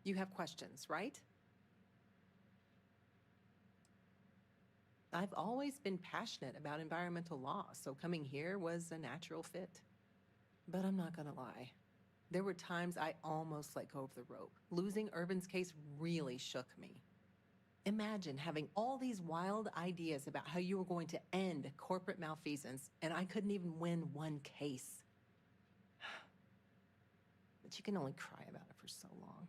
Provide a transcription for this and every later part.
You have questions, right? I've always been passionate about environmental law, so coming here was a natural fit. But I'm not gonna lie. There were times I almost let go of the rope. Losing Urban's case really shook me. Imagine having all these wild ideas about how you were going to end corporate malfeasance, and I couldn't even win one case. But you can only cry about it for so long.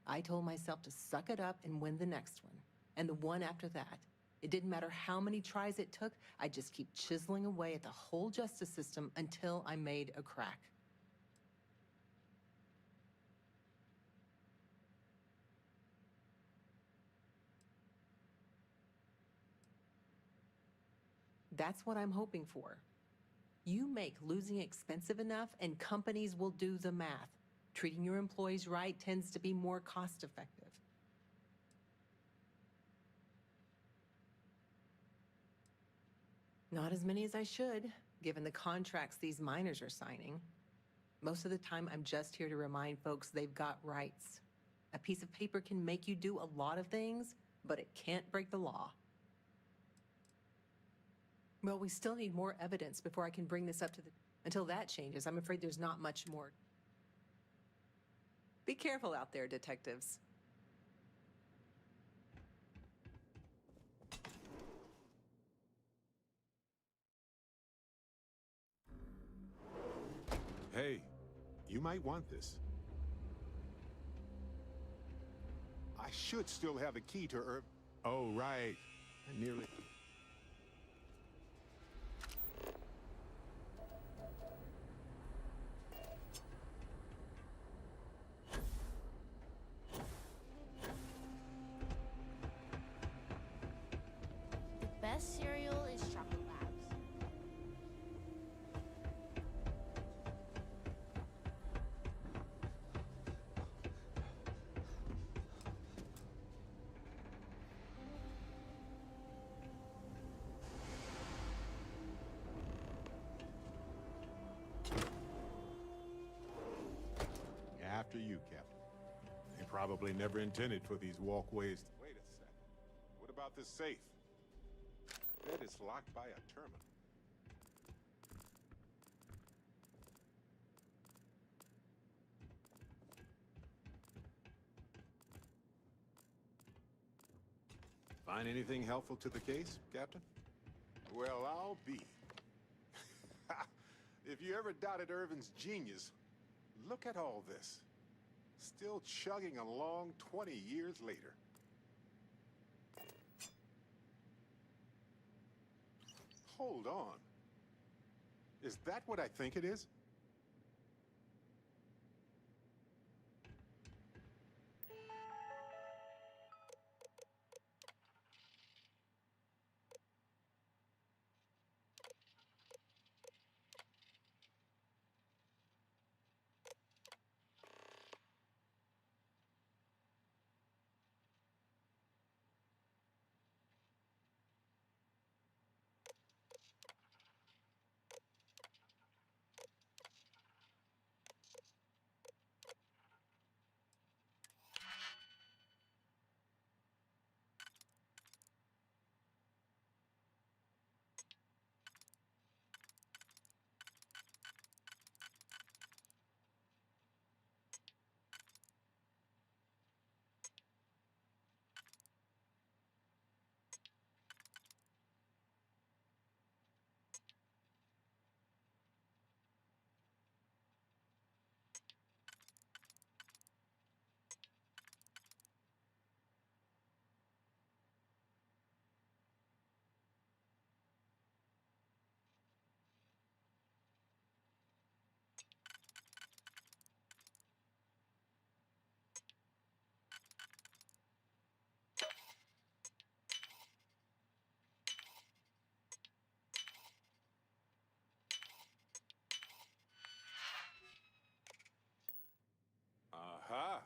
I told myself to suck it up and win the next one. And the one after that. It didn't matter how many tries it took, I'd just keep chiseling away at the whole justice system until I made a crack. That's what I'm hoping for. You make losing expensive enough, and companies will do the math. Treating your employees right tends to be more cost-effective. Not as many as I should, given the contracts these miners are signing. Most of the time, I'm just here to remind folks they've got rights. A piece of paper can make you do a lot of things, but it can't break the law. Well, we still need more evidence before I can bring this up to the... Until that changes, I'm afraid there's not much more. Be careful out there, detectives. Hey, you might want this. I should still have the key to Herb. Oh, right. I nearly... The best cereal is Chocolate Labs. After you, Captain. They probably never intended for these walkways. Wait a sec. What about this safe? Bet it's locked by a terminal. Find anything helpful to the case, Captain? Well, I'll be. If you ever doubted Irvin's genius, look at all this. Still chugging along 20 years later. Hold on. Is that what I think it is? Aha!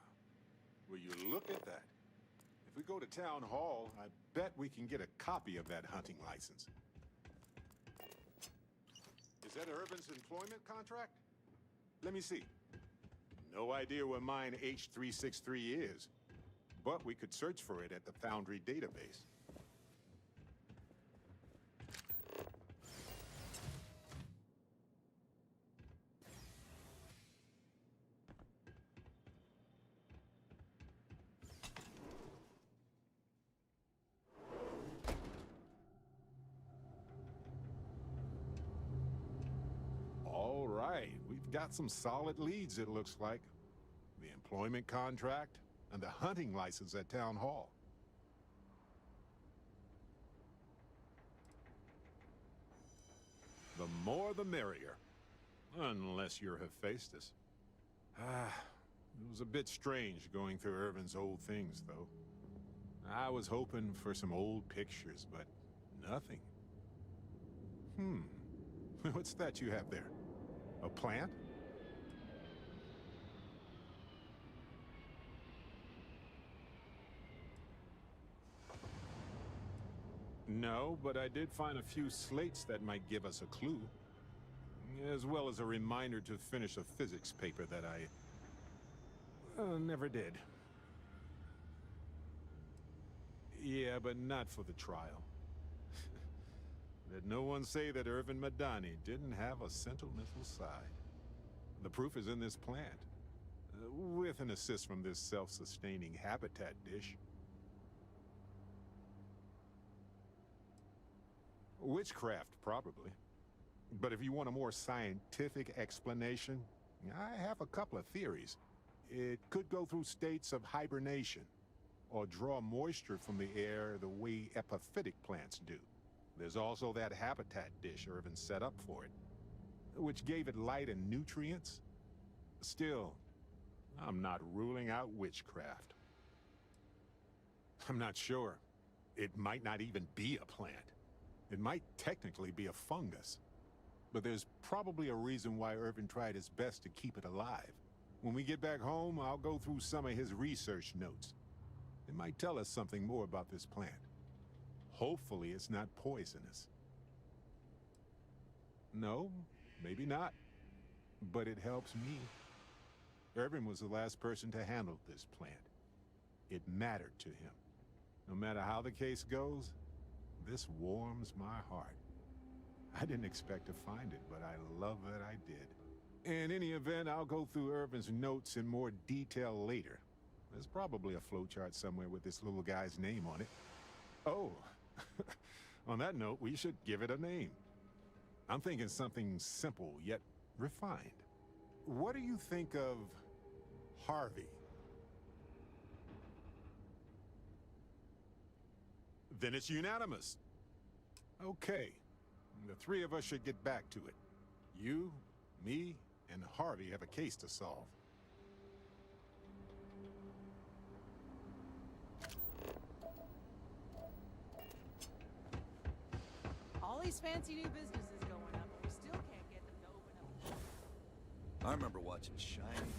Will you look at that? If we go to town hall, I bet we can get a copy of that hunting license. Is that Irvin's employment contract? Let me see. No idea where mine H363 is, but we could search for it at the Foundry database. All right, we've got some solid leads, it looks like. The employment contract and the hunting license at Town Hall. The more the merrier. Unless you're Hephaestus. It was a bit strange going through Irvin's old things, though. I was hoping for some old pictures, but nothing. What's that you have there? A plant? No, but I did find a few slates that might give us a clue. As well as a reminder to finish a physics paper that I never did. Yeah, but not for the trial. Let no one say that Irvin Madani didn't have a sentimental side. The proof is in this plant, with an assist from this self-sustaining habitat dish. Witchcraft, probably. But if you want a more scientific explanation, I have a couple of theories. It could go through states of hibernation, or draw moisture from the air the way epiphytic plants do. There's also that habitat dish Irvin set up for it, which gave it light and nutrients. Still, I'm not ruling out witchcraft. I'm not sure. It might not even be a plant. It might technically be a fungus. But there's probably a reason why Irvin tried his best to keep it alive. When we get back home, I'll go through some of his research notes. It might tell us something more about this plant. Hopefully it's not poisonous. No, maybe not. But it helps me. Irvin was the last person to handle this plant. It mattered to him. No matter how the case goes, this warms my heart. I didn't expect to find it, but I love that I did. In any event, I'll go through Irvin's notes in more detail later. There's probably a flowchart somewhere with this little guy's name on it. Oh, on that note, we should give it a name. I'm thinking something simple, yet refined. What do you think of Harvey? Then it's unanimous. Okay. The three of us should get back to it. You, me, and Harvey have a case to solve. All these fancy new businesses going up, but we still can't get them to open up a shop. I remember watching Shining.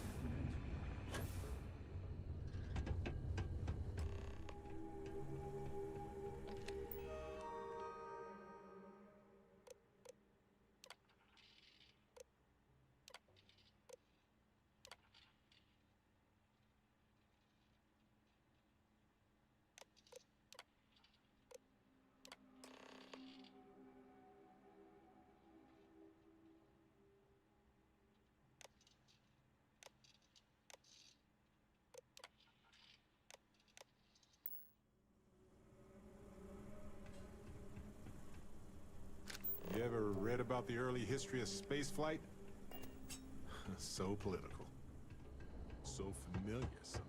You ever read about the early history of spaceflight? So political. So familiar sometimes.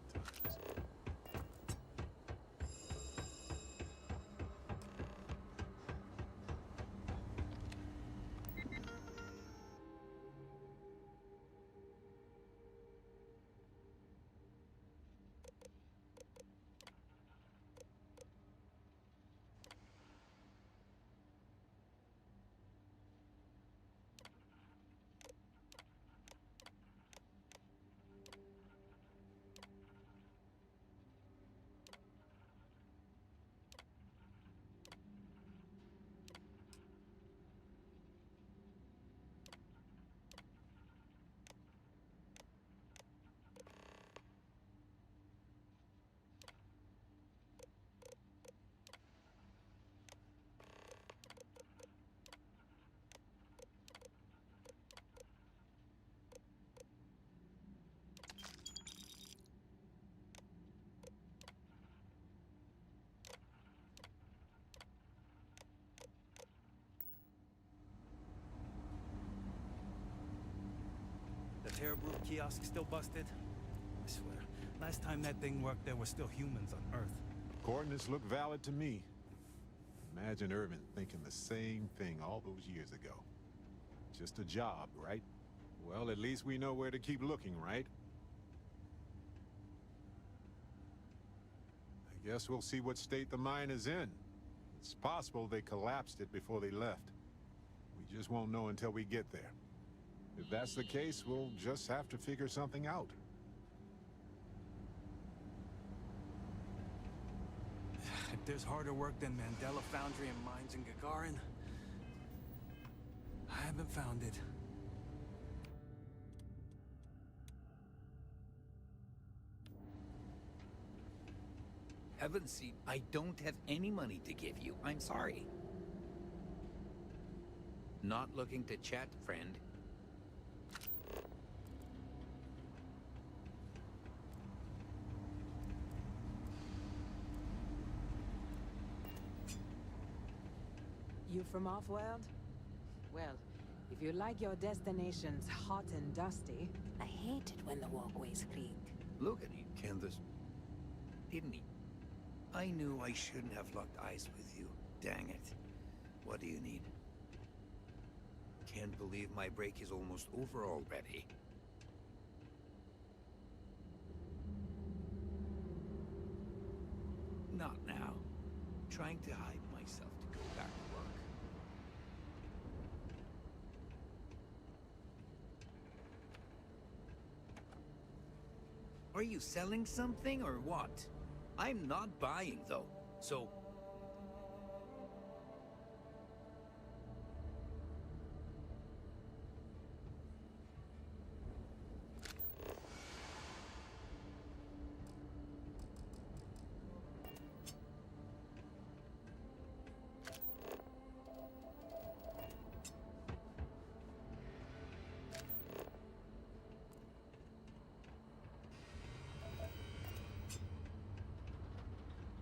repair brew kiosk still busted? I swear, last time that thing worked, there were still humans on Earth. Coordinates look valid to me. Imagine Irvin thinking the same thing all those years ago. Just a job, right? Well, at least we know where to keep looking, right? I guess we'll see what state the mine is in. It's possible they collapsed it before they left. We just won't know until we get there. If that's the case, we'll just have to figure something out. If there's harder work than Mandela Foundry and mines in Gagarin, I haven't found it. Heaven's sake, I don't have any money to give you. I'm sorry. Not looking to chat, friend. You from off-world? Well, if you like your destinations hot and dusty, I hate it when the walkways creak. Look at you, Candace. Didn't he? I knew I shouldn't have locked eyes with you. Dang it. What do you need? Can't believe my break is almost over already. Not now. Trying to hide myself to go back to work. Are you selling something or what? I'm not buying though, so...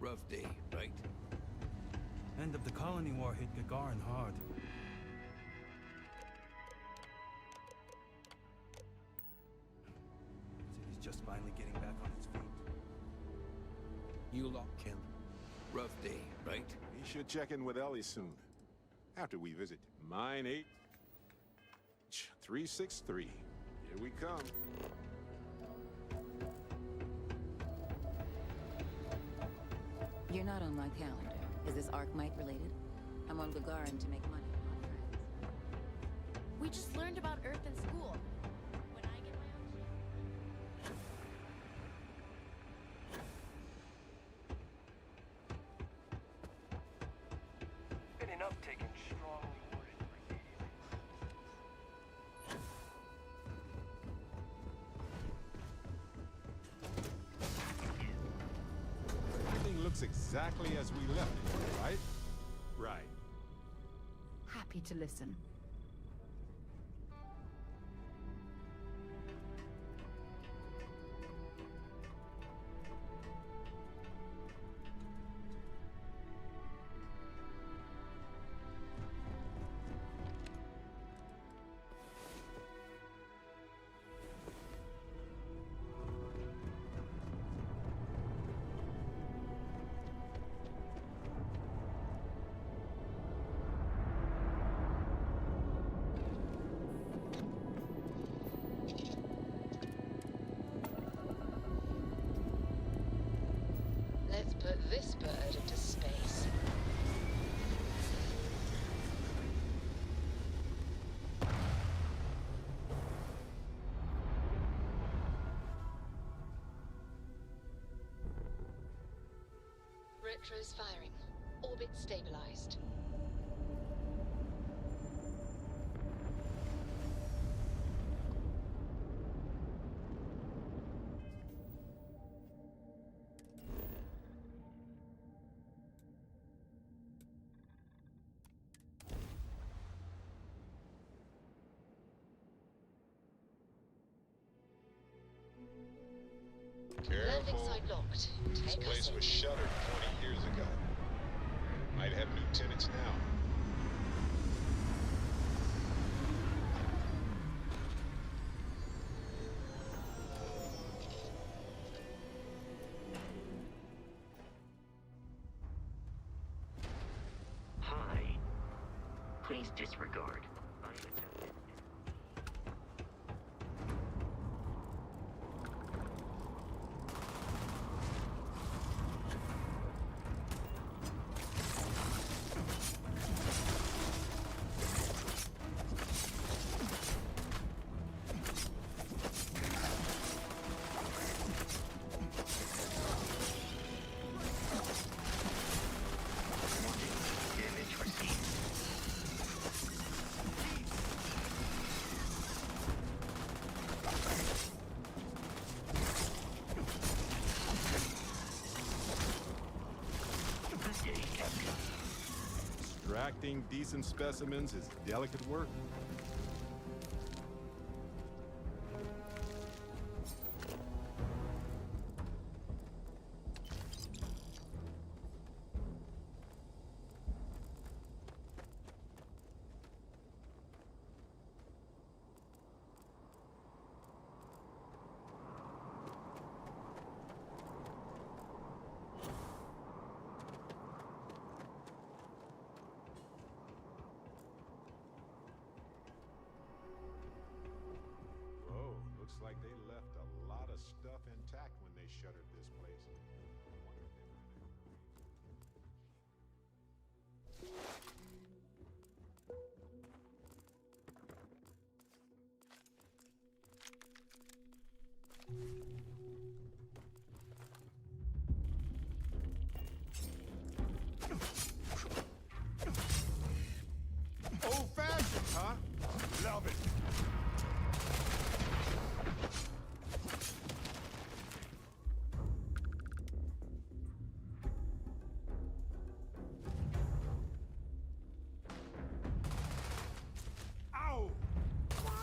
Rough day, right? End of the colony war hit Gagarin hard. City's just finally getting back on its feet. You lot can. Rough day, right? We should check in with Ellie soon. After we visit Mine 363. Here we come. You're not on my calendar. Is this Arcmite related? I'm on Gagarin to make money, not friends. We just learned about Earth in school. When I get my own ship. Been enough taking strongly worded brigade. Everything looks exactly as we left it, right? Right. Happy to listen. Let's put this bird into space. Retro's firing. Orbit stabilized. Landing site locked. This Take place us was in. shuttered 20 years ago. Might have new tenants now. This disregard. Unaccepted. Damage received. Good day, Captain. Extracting decent specimens is delicate work. Whoa, looks like they left a lot of stuff intact when they shuttered this place. Wonder if they- Old-fashioned, huh? Love it. Ow! Why?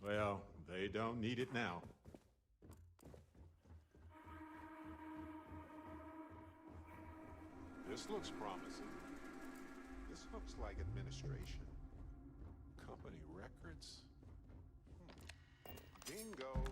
Well, they don't need it now. This looks promising. This looks like administration. Company records. Bingo.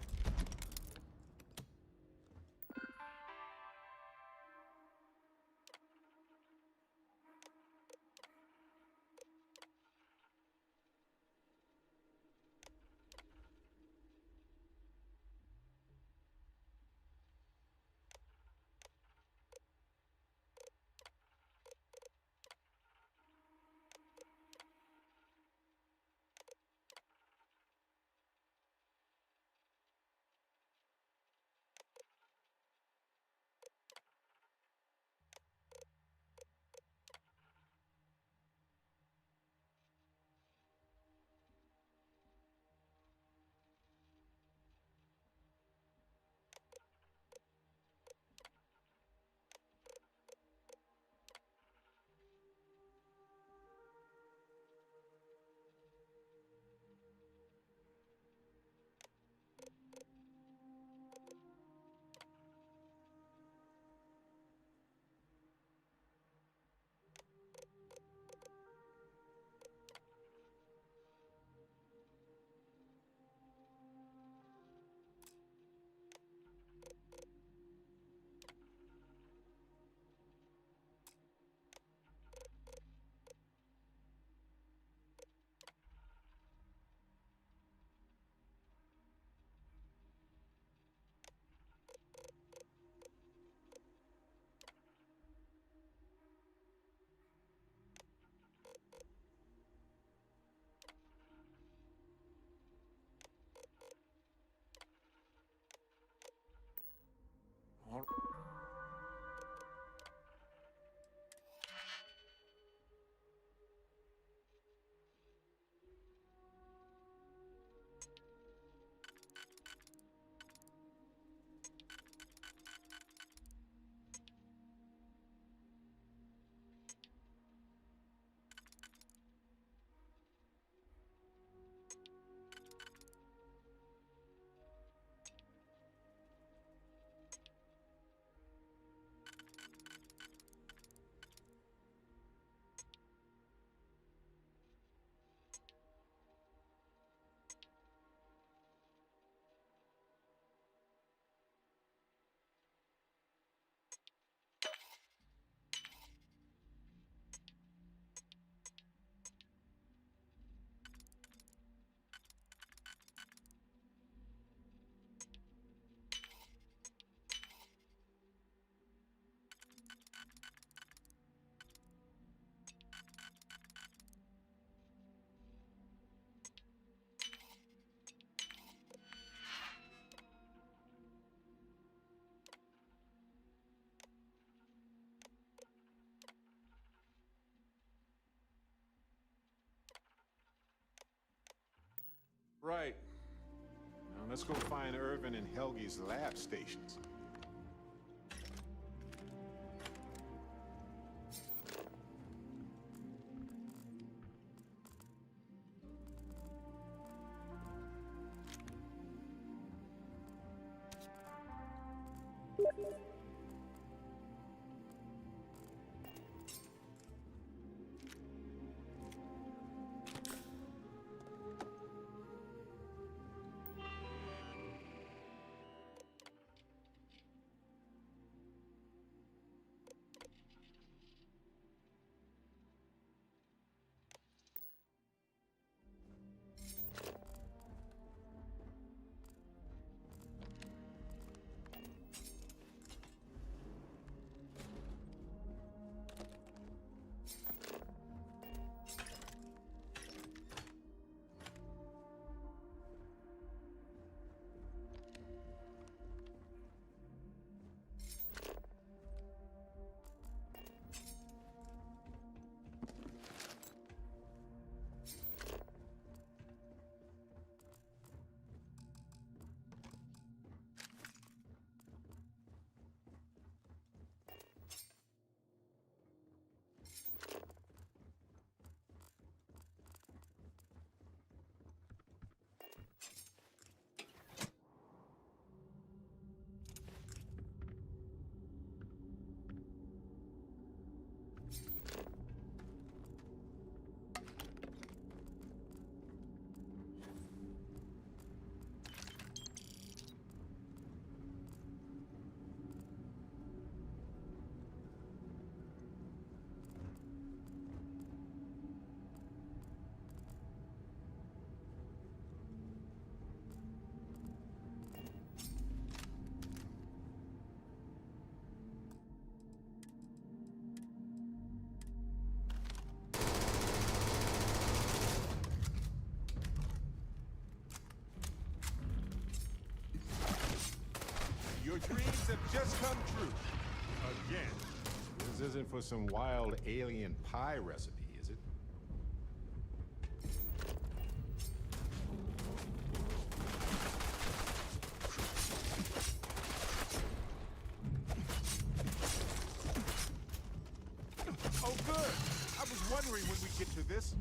Right. Now let's go find Irvin and Helgi's lab stations. Your dreams have just come true. Again. This isn't for some wild alien pie recipe, is it? Oh, good. I was wondering when we get to this.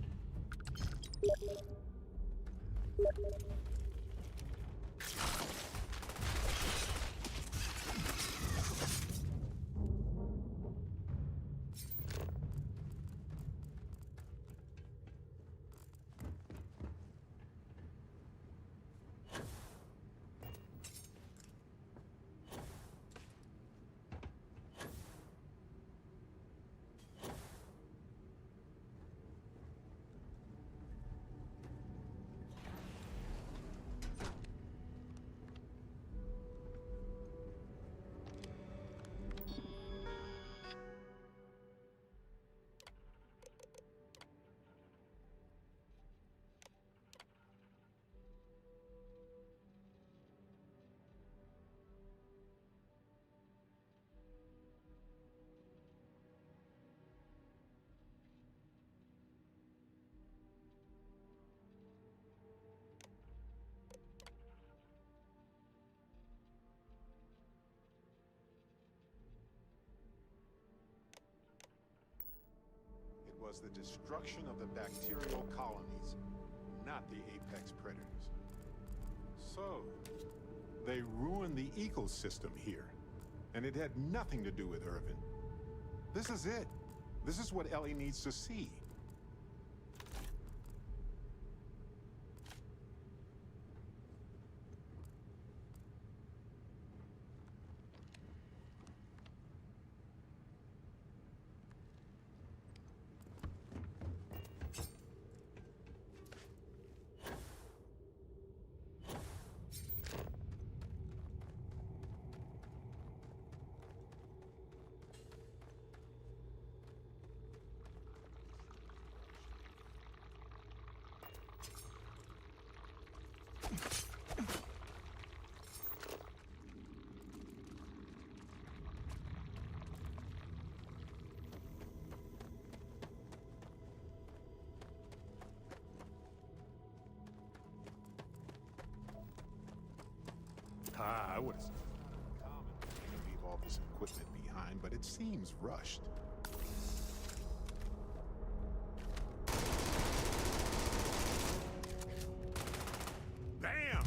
Was the destruction of the bacterial colonies, not the apex predators. So, they ruined the ecosystem here, and it had nothing to do with Irvin. This is it. This is what Ellie needs to see. I would have common to leave all this equipment behind, but it seems rushed. Bam!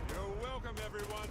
You're welcome, everyone.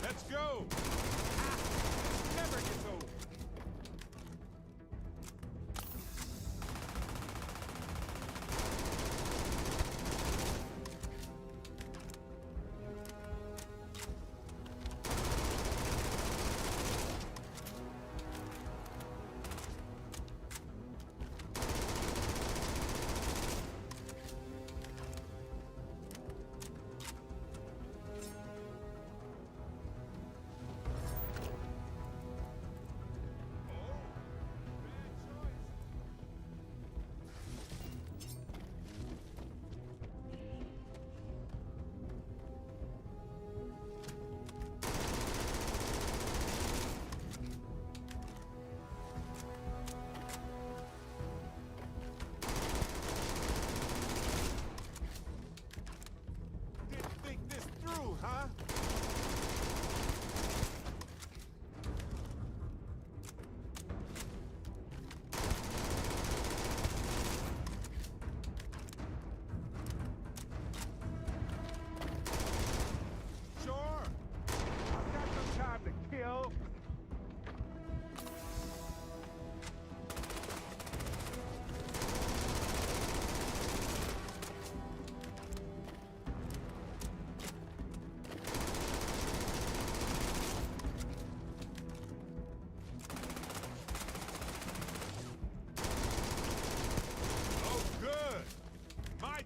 Let's go! Never gets old. Huh? Sure. I've got some time to kill.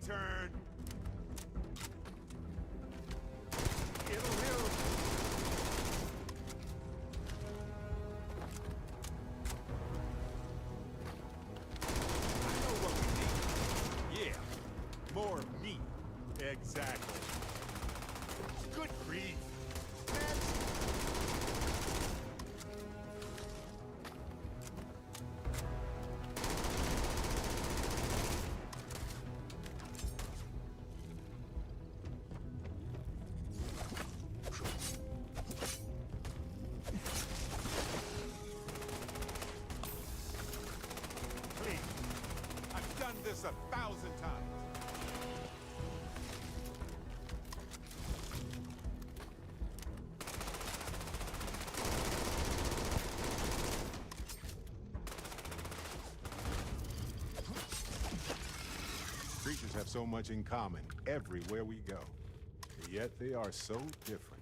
Turn. It'll help. I know what we need. Yeah, more meat. Exactly. Good grief. This 1,000 times. Creatures have so much in common everywhere we go, yet they are so different.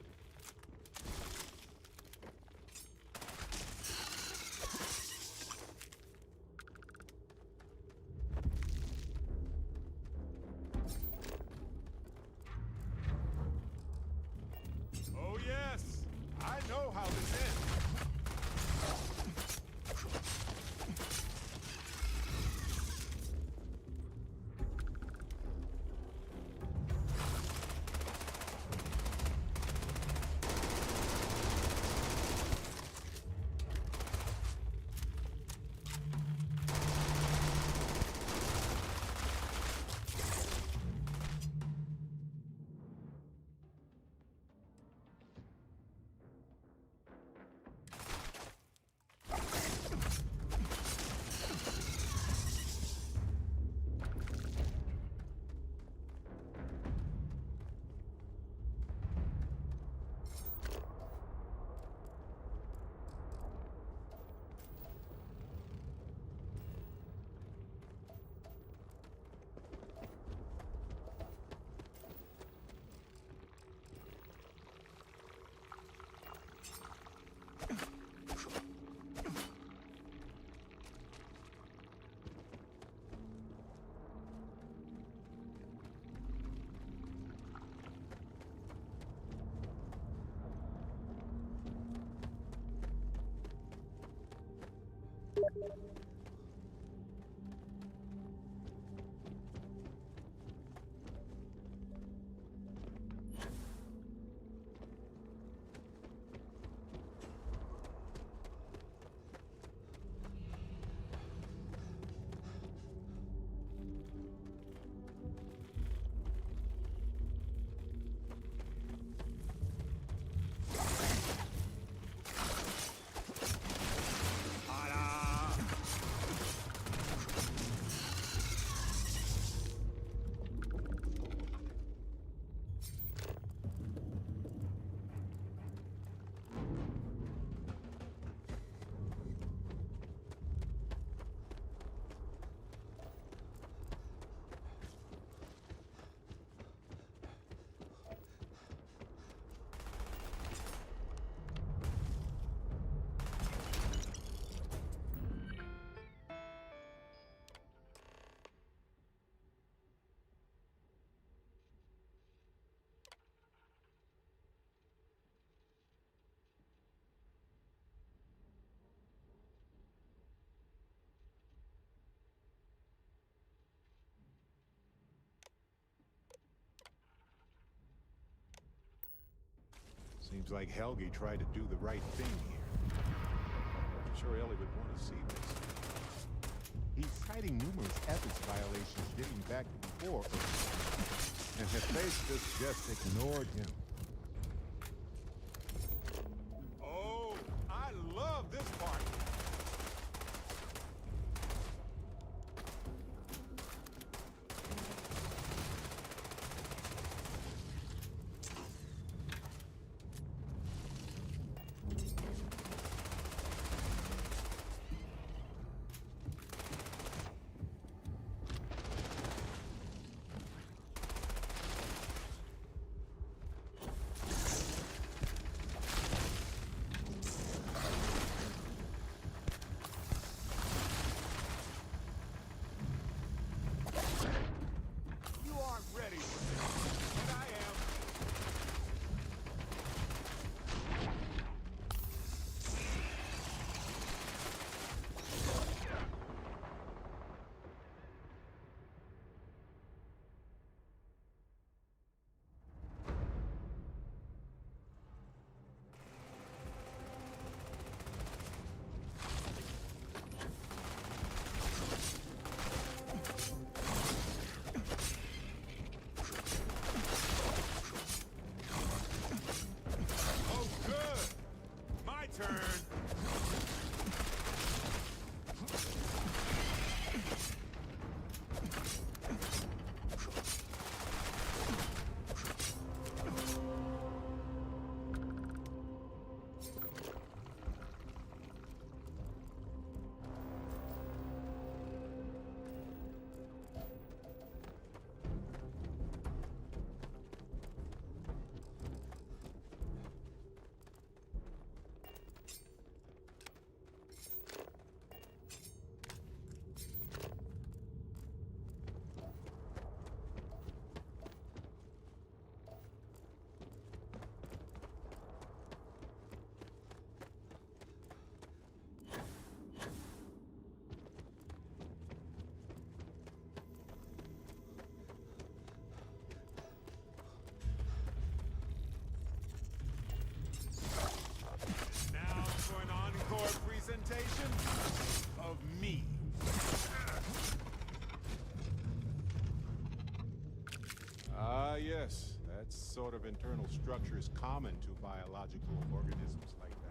Seems like Helge tried to do the right thing here. I'm sure Ellie would want to see this. He's citing numerous ethics violations dating back to before Earth, and Hephaestus just ignored him. Oh, I love this part! Presentation of me. Ah, yes. That sort of internal structure is common to biological organisms like that.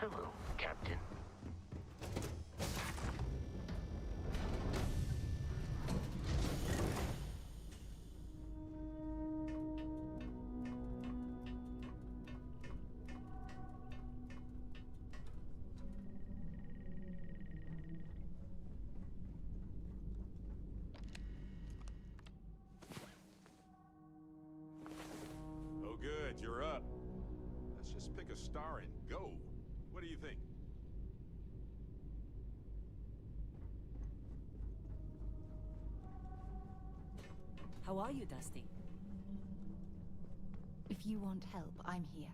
Hello, Captain. just pick a star and go. What do you think? How are you, Dusty? If you want help, I'm here.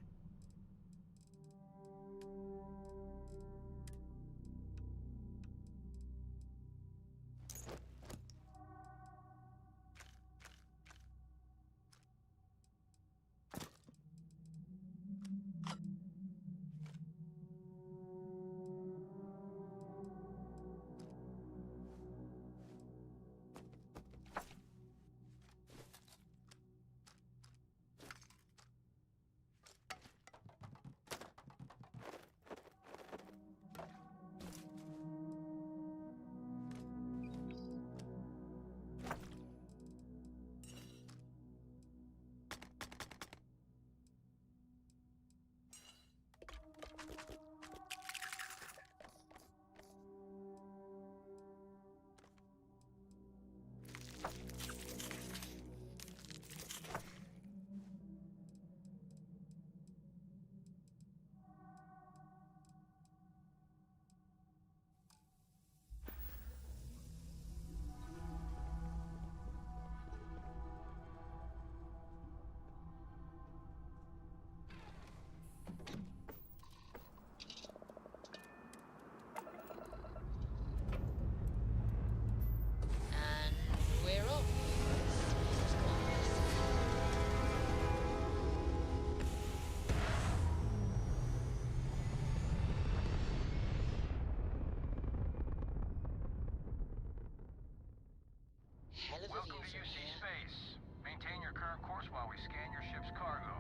Welcome to UC Space. Maintain your current course while we scan your ship's cargo.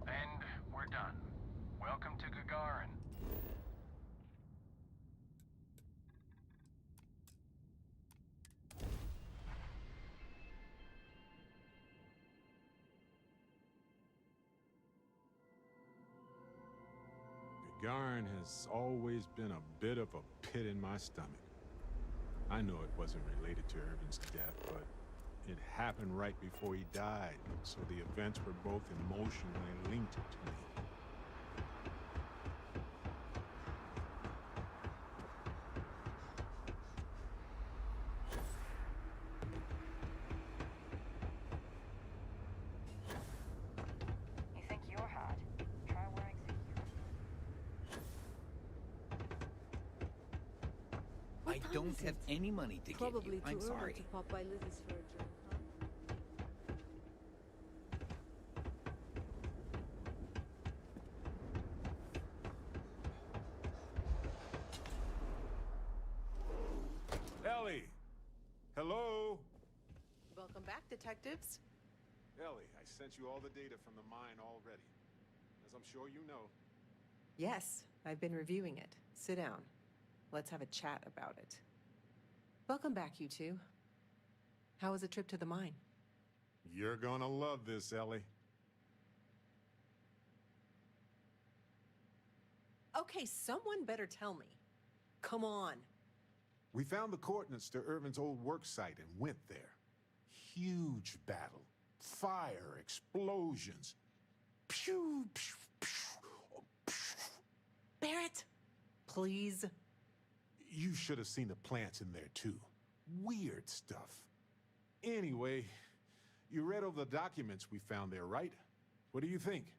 And we're done. Welcome to Gagarin. Gagarin has always been a bit of a pit in my stomach. I know it wasn't related to Irvin's death, but it happened right before he died, so the events were both emotionally linked to me. You think you're hot? Try wearing some. I don't have any money to Probably give you. I'm too early sorry. to pop by Lizzie's for a drink, huh? Ellie! Hello? Welcome back, detectives. Ellie, I sent you all the data from the mine already. As I'm sure you know. Yes, I've been reviewing it. Sit down. Let's have a chat about it. Welcome back, you two. How was the trip to the mine? You're gonna love this, Ellie. Okay, someone better tell me. Come on. We found the coordinates to Irvin's old work site and went there. Huge battle. Fire, explosions. Pew, pew, pew, pew. Barrett, please. You should have seen the plants in there, too. Weird stuff. Anyway, you read over the documents we found there, right? What do you think?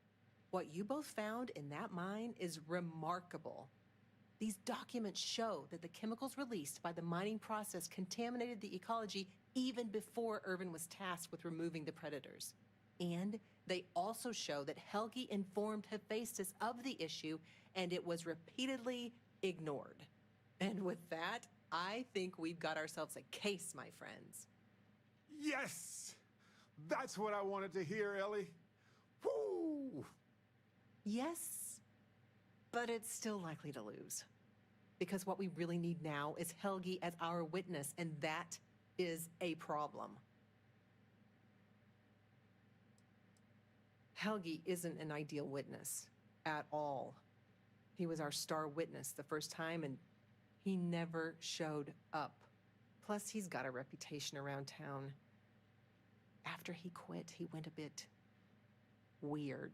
What you both found in that mine is remarkable. These documents show that the chemicals released by the mining process contaminated the ecology even before Irvin was tasked with removing the predators. And they also show that Helgi informed Hephaestus of the issue, and it was repeatedly ignored. And with that, I think we've got ourselves a case, my friends. Yes! That's what I wanted to hear, Ellie. Woo! Yes, but it's still likely to lose. Because what we really need now is Helgi as our witness, and that is a problem. Helgi isn't an ideal witness at all. He was our star witness the first time, and he never showed up. Plus, he's got a reputation around town. After he quit, he went a bit weird.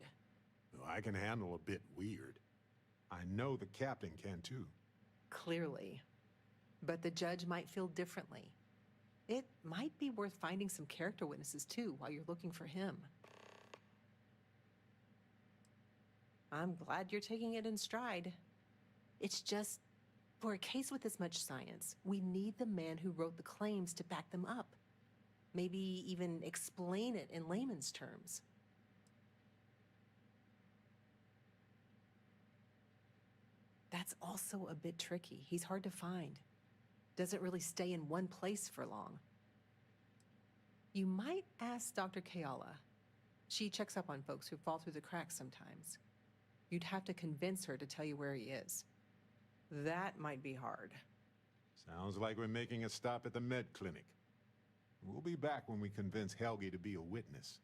Oh, I can handle a bit weird. I know the captain can too. Clearly. But the judge might feel differently. It might be worth finding some character witnesses too while you're looking for him. I'm glad you're taking it in stride. It's just, for a case with this much science, we need the man who wrote the claims to back them up. Maybe even explain it in layman's terms. That's also a bit tricky. He's hard to find. Doesn't really stay in one place for long. You might ask Dr. Kayala. She checks up on folks who fall through the cracks sometimes. You'd have to convince her to tell you where he is. That might be hard. Sounds like we're making a stop at the med clinic. We'll be back when we convince Helgi to be a witness.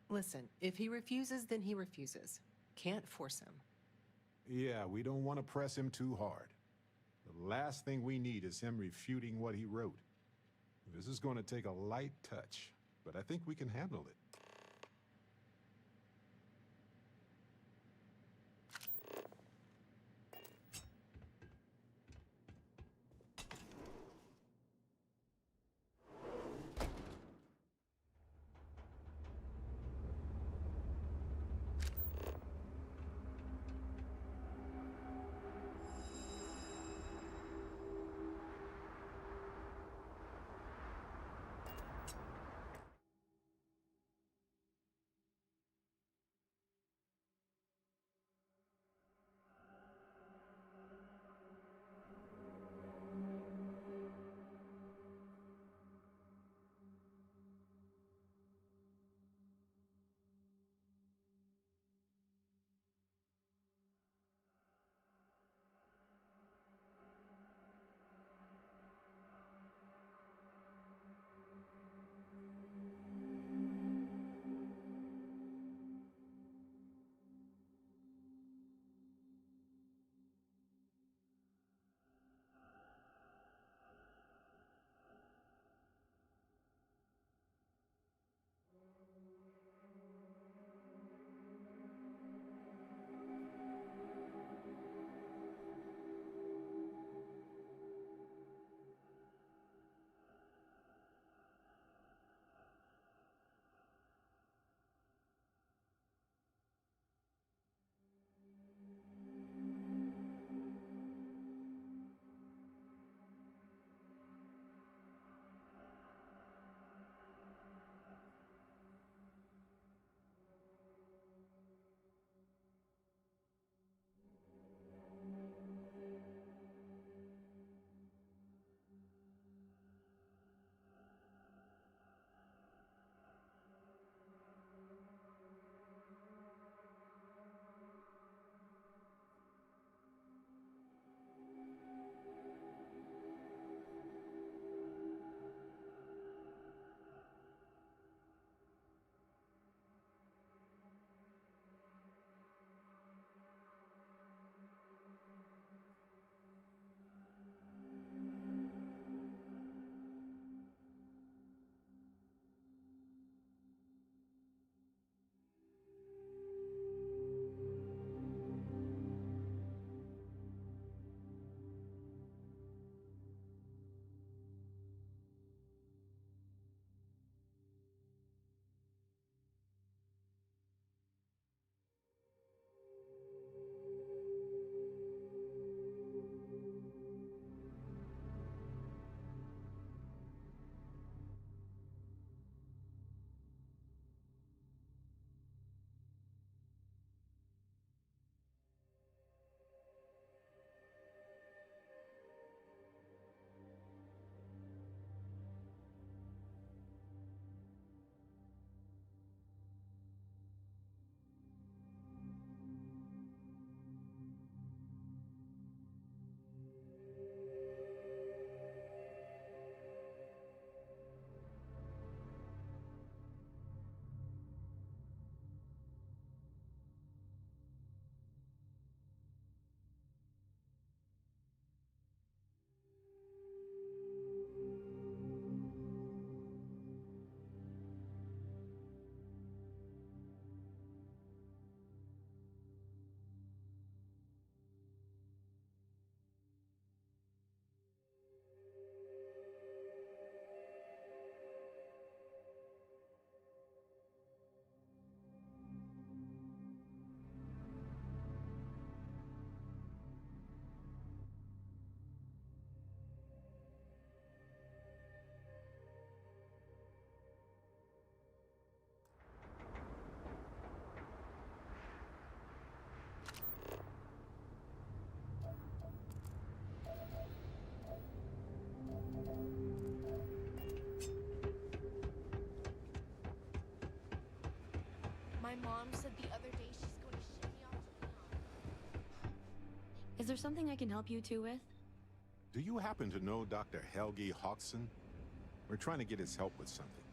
Listen, if he refuses, then he refuses. Can't force him. Yeah, we don't want to press him too hard. The last thing we need is him refuting what he wrote. This is going to take a light touch, but I think we can handle it. mom said the other day she's going to ship me off to Leon. Is there something I can help you two with? Do you happen to know Dr. Helgi Hodgson? We're trying to get his help with something.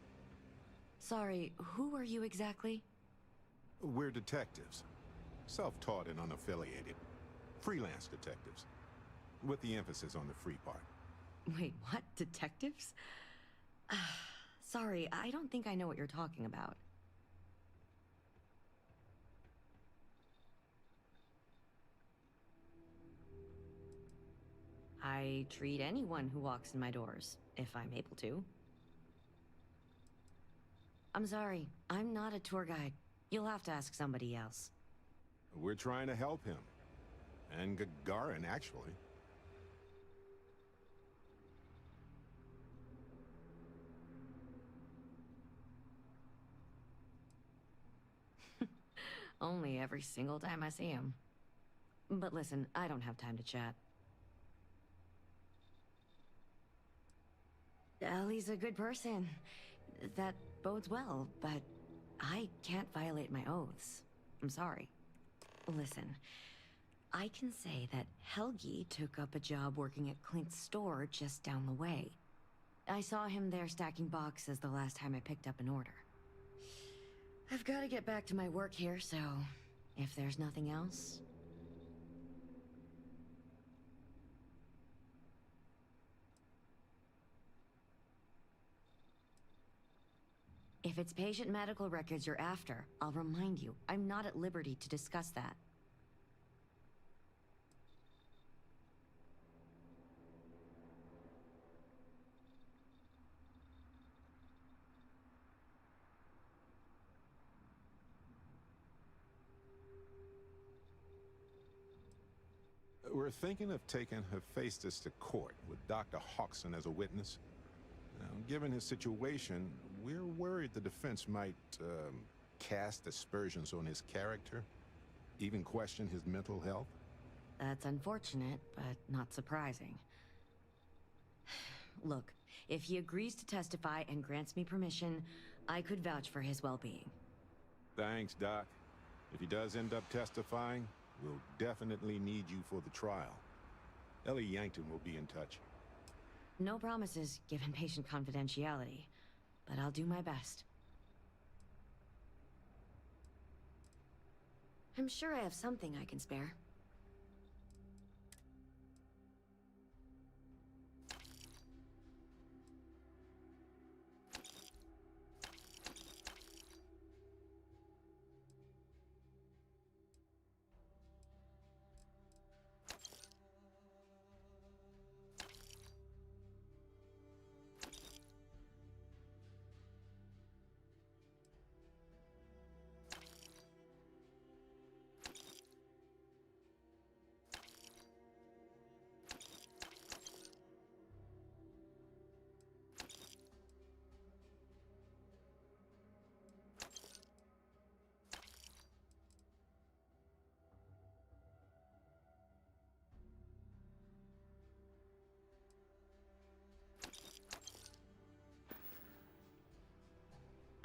Sorry, who are you exactly? We're detectives. Self-taught and unaffiliated. Freelance detectives. With the emphasis on the free part. Wait, what? Detectives? Sorry, I don't think I know what you're talking about. I treat anyone who walks in my doors, if I'm able to. I'm sorry, I'm not a tour guide. You'll have to ask somebody else. We're trying to help him. And Gagarin, actually. Only every single time I see him. But listen, I don't have time to chat. Ellie's a good person. That bodes well, but I can't violate my oaths. I'm sorry. Listen, I can say that Helgi took up a job working at Clint's store just down the way. I saw him there stacking boxes the last time I picked up an order. I've got to get back to my work here, so if there's nothing else... If it's patient medical records you're after, I'll remind you, I'm not at liberty to discuss that. We're thinking of taking Hephaestus to court with Dr. Hodgson as a witness. Now, given his situation, we're worried the defense might, cast aspersions on his character, even question his mental health. That's unfortunate, but not surprising. Look, if he agrees to testify and grants me permission, I could vouch for his well-being. Thanks, Doc. If he does end up testifying, we'll definitely need you for the trial. Ellie Yankton will be in touch. No promises, given patient confidentiality, but I'll do my best. I'm sure I have something I can spare.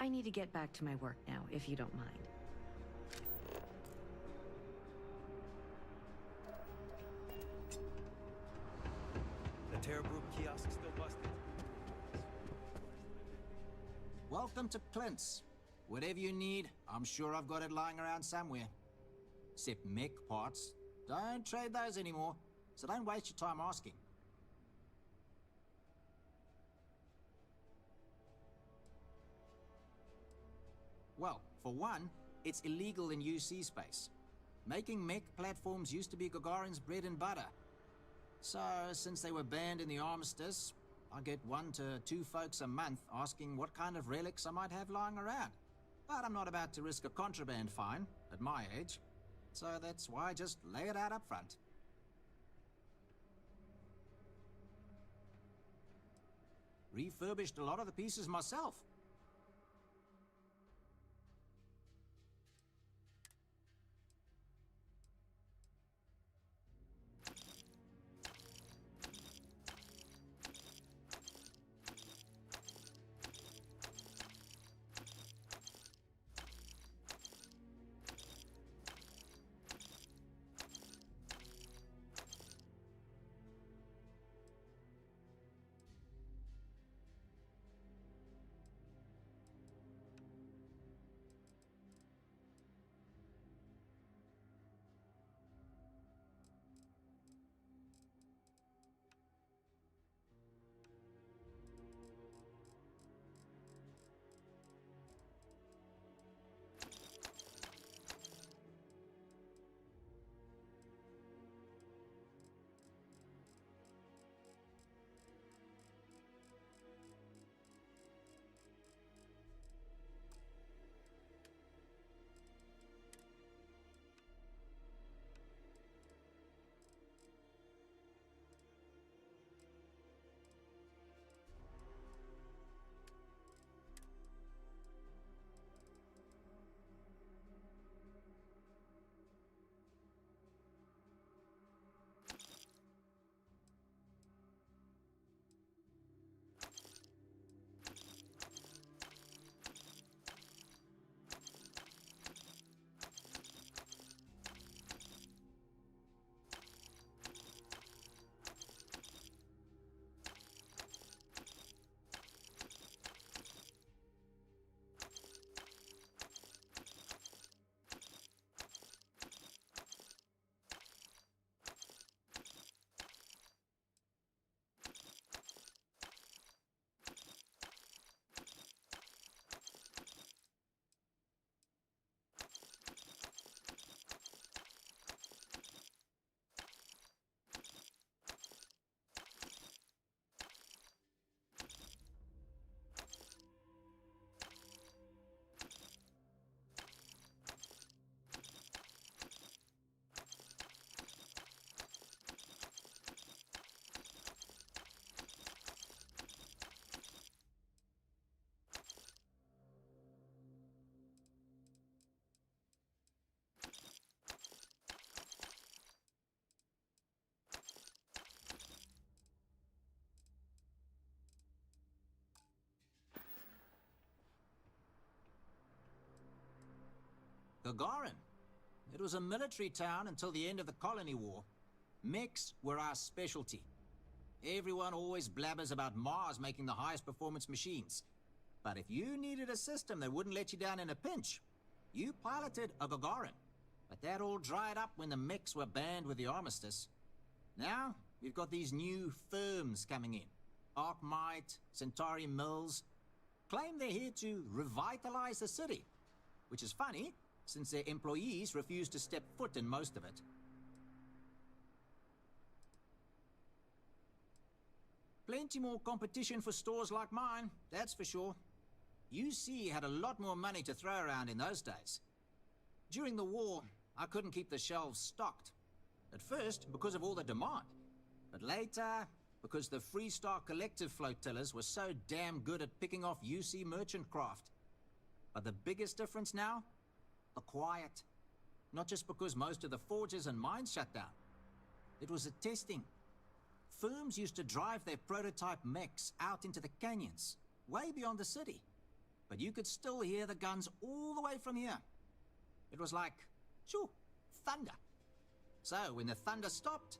I need to get back to my work now, if you don't mind. The Terror Group kiosk still busted. Welcome to Clint's. Whatever you need, I'm sure I've got it lying around somewhere. Except mech parts. Don't trade those anymore, so don't waste your time asking. Well, for one, it's illegal in UC space. Making mech platforms used to be Gagarin's bread and butter. So, since they were banned in the armistice, I get 1 to 2 folks a month asking what kind of relics I might have lying around. But I'm not about to risk a contraband fine at my age. So that's why I just lay it out up front. Refurbished a lot of the pieces myself. Gagarin. It was a military town until the end of the Colony War. Mechs were our specialty. Everyone always blabbers about Mars making the highest performance machines. But if you needed a system that wouldn't let you down in a pinch, you piloted a Gagarin. But that all dried up when the mechs were banned with the armistice. Now, we've got these new firms coming in. Arkmite, Centauri Mills. Claim they're here to revitalize the city. Which is funny, since their employees refuse to step foot in most of it. Plenty more competition for stores like mine, that's for sure. UC had a lot more money to throw around in those days. During the war, I couldn't keep the shelves stocked. At first, because of all the demand. But later, because the Freestar Collective flotillas were so damn good at picking off UC merchant craft. But the biggest difference now? The quiet. Not just because most of the forges and mines shut down. It was the testing. Firms used to drive their prototype mechs out into the canyons, way beyond the city. But you could still hear the guns all the way from here. It was like, shoo, thunder. So when the thunder stopped,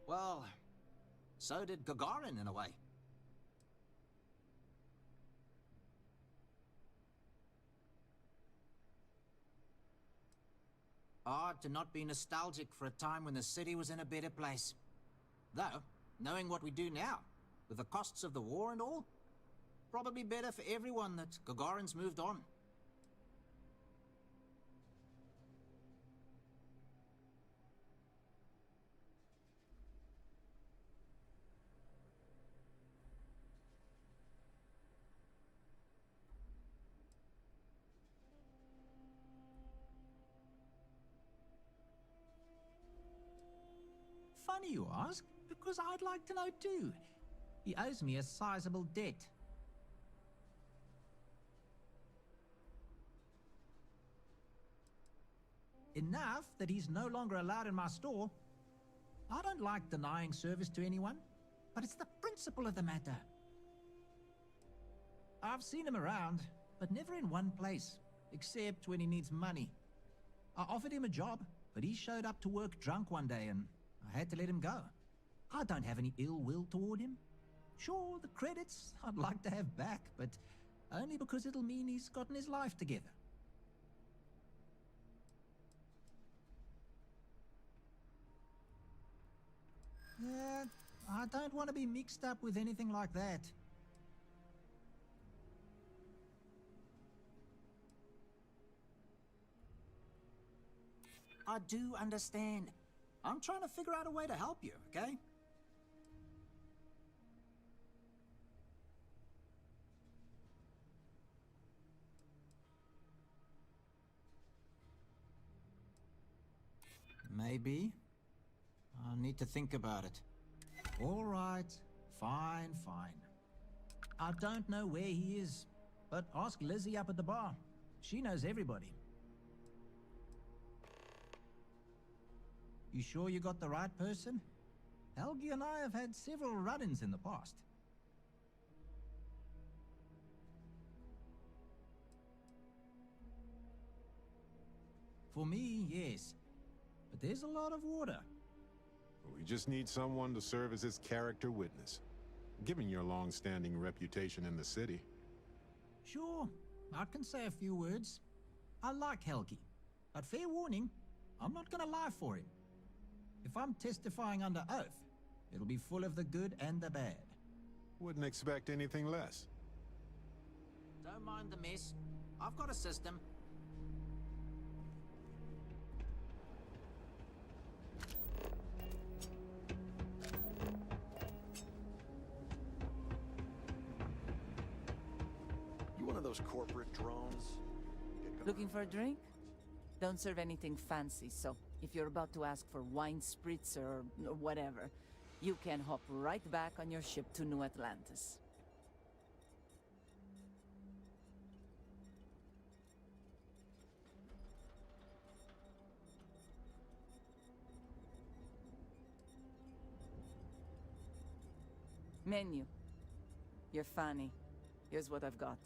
well, so did Gagarin in a way. Hard to not be nostalgic for a time when the city was in a better place. Though, knowing what we do now, with the costs of the war and all, probably better for everyone that Gagarin's moved on. Funny you ask, because I'd like to know too. He owes me a sizable debt. Enough that he's no longer allowed in my store. I don't like denying service to anyone, but it's the principle of the matter. I've seen him around, but never in one place, except when he needs money. I offered him a job, but he showed up to work drunk one day and I had to let him go. I don't have any ill will toward him. Sure, the credits I'd like to have back, but only because it'll mean he's gotten his life together. Yeah, I don't want to be mixed up with anything like that. I do understand. I'm trying to figure out a way to help you, okay? Maybe. I'll need to think about it. All right. Fine, fine. I don't know where he is, but ask Lizzie up at the bar. She knows everybody. You sure you got the right person? Helgi and I have had several run-ins in the past. For me, yes. But there's a lot of water. We just need someone to serve as his character witness, given your long-standing reputation in the city. Sure, I can say a few words. I like Helgi, but fair warning, I'm not gonna lie for him. If I'm testifying under oath, it'll be full of the good and the bad. Wouldn't expect anything less. Don't mind the mess. I've got a system. You one of those corporate drones? Looking for a drink? Don't serve anything fancy, so if you're about to ask for wine spritz or whatever, you can hop right back on your ship to New Atlantis. Menu. You're funny. Here's what I've got.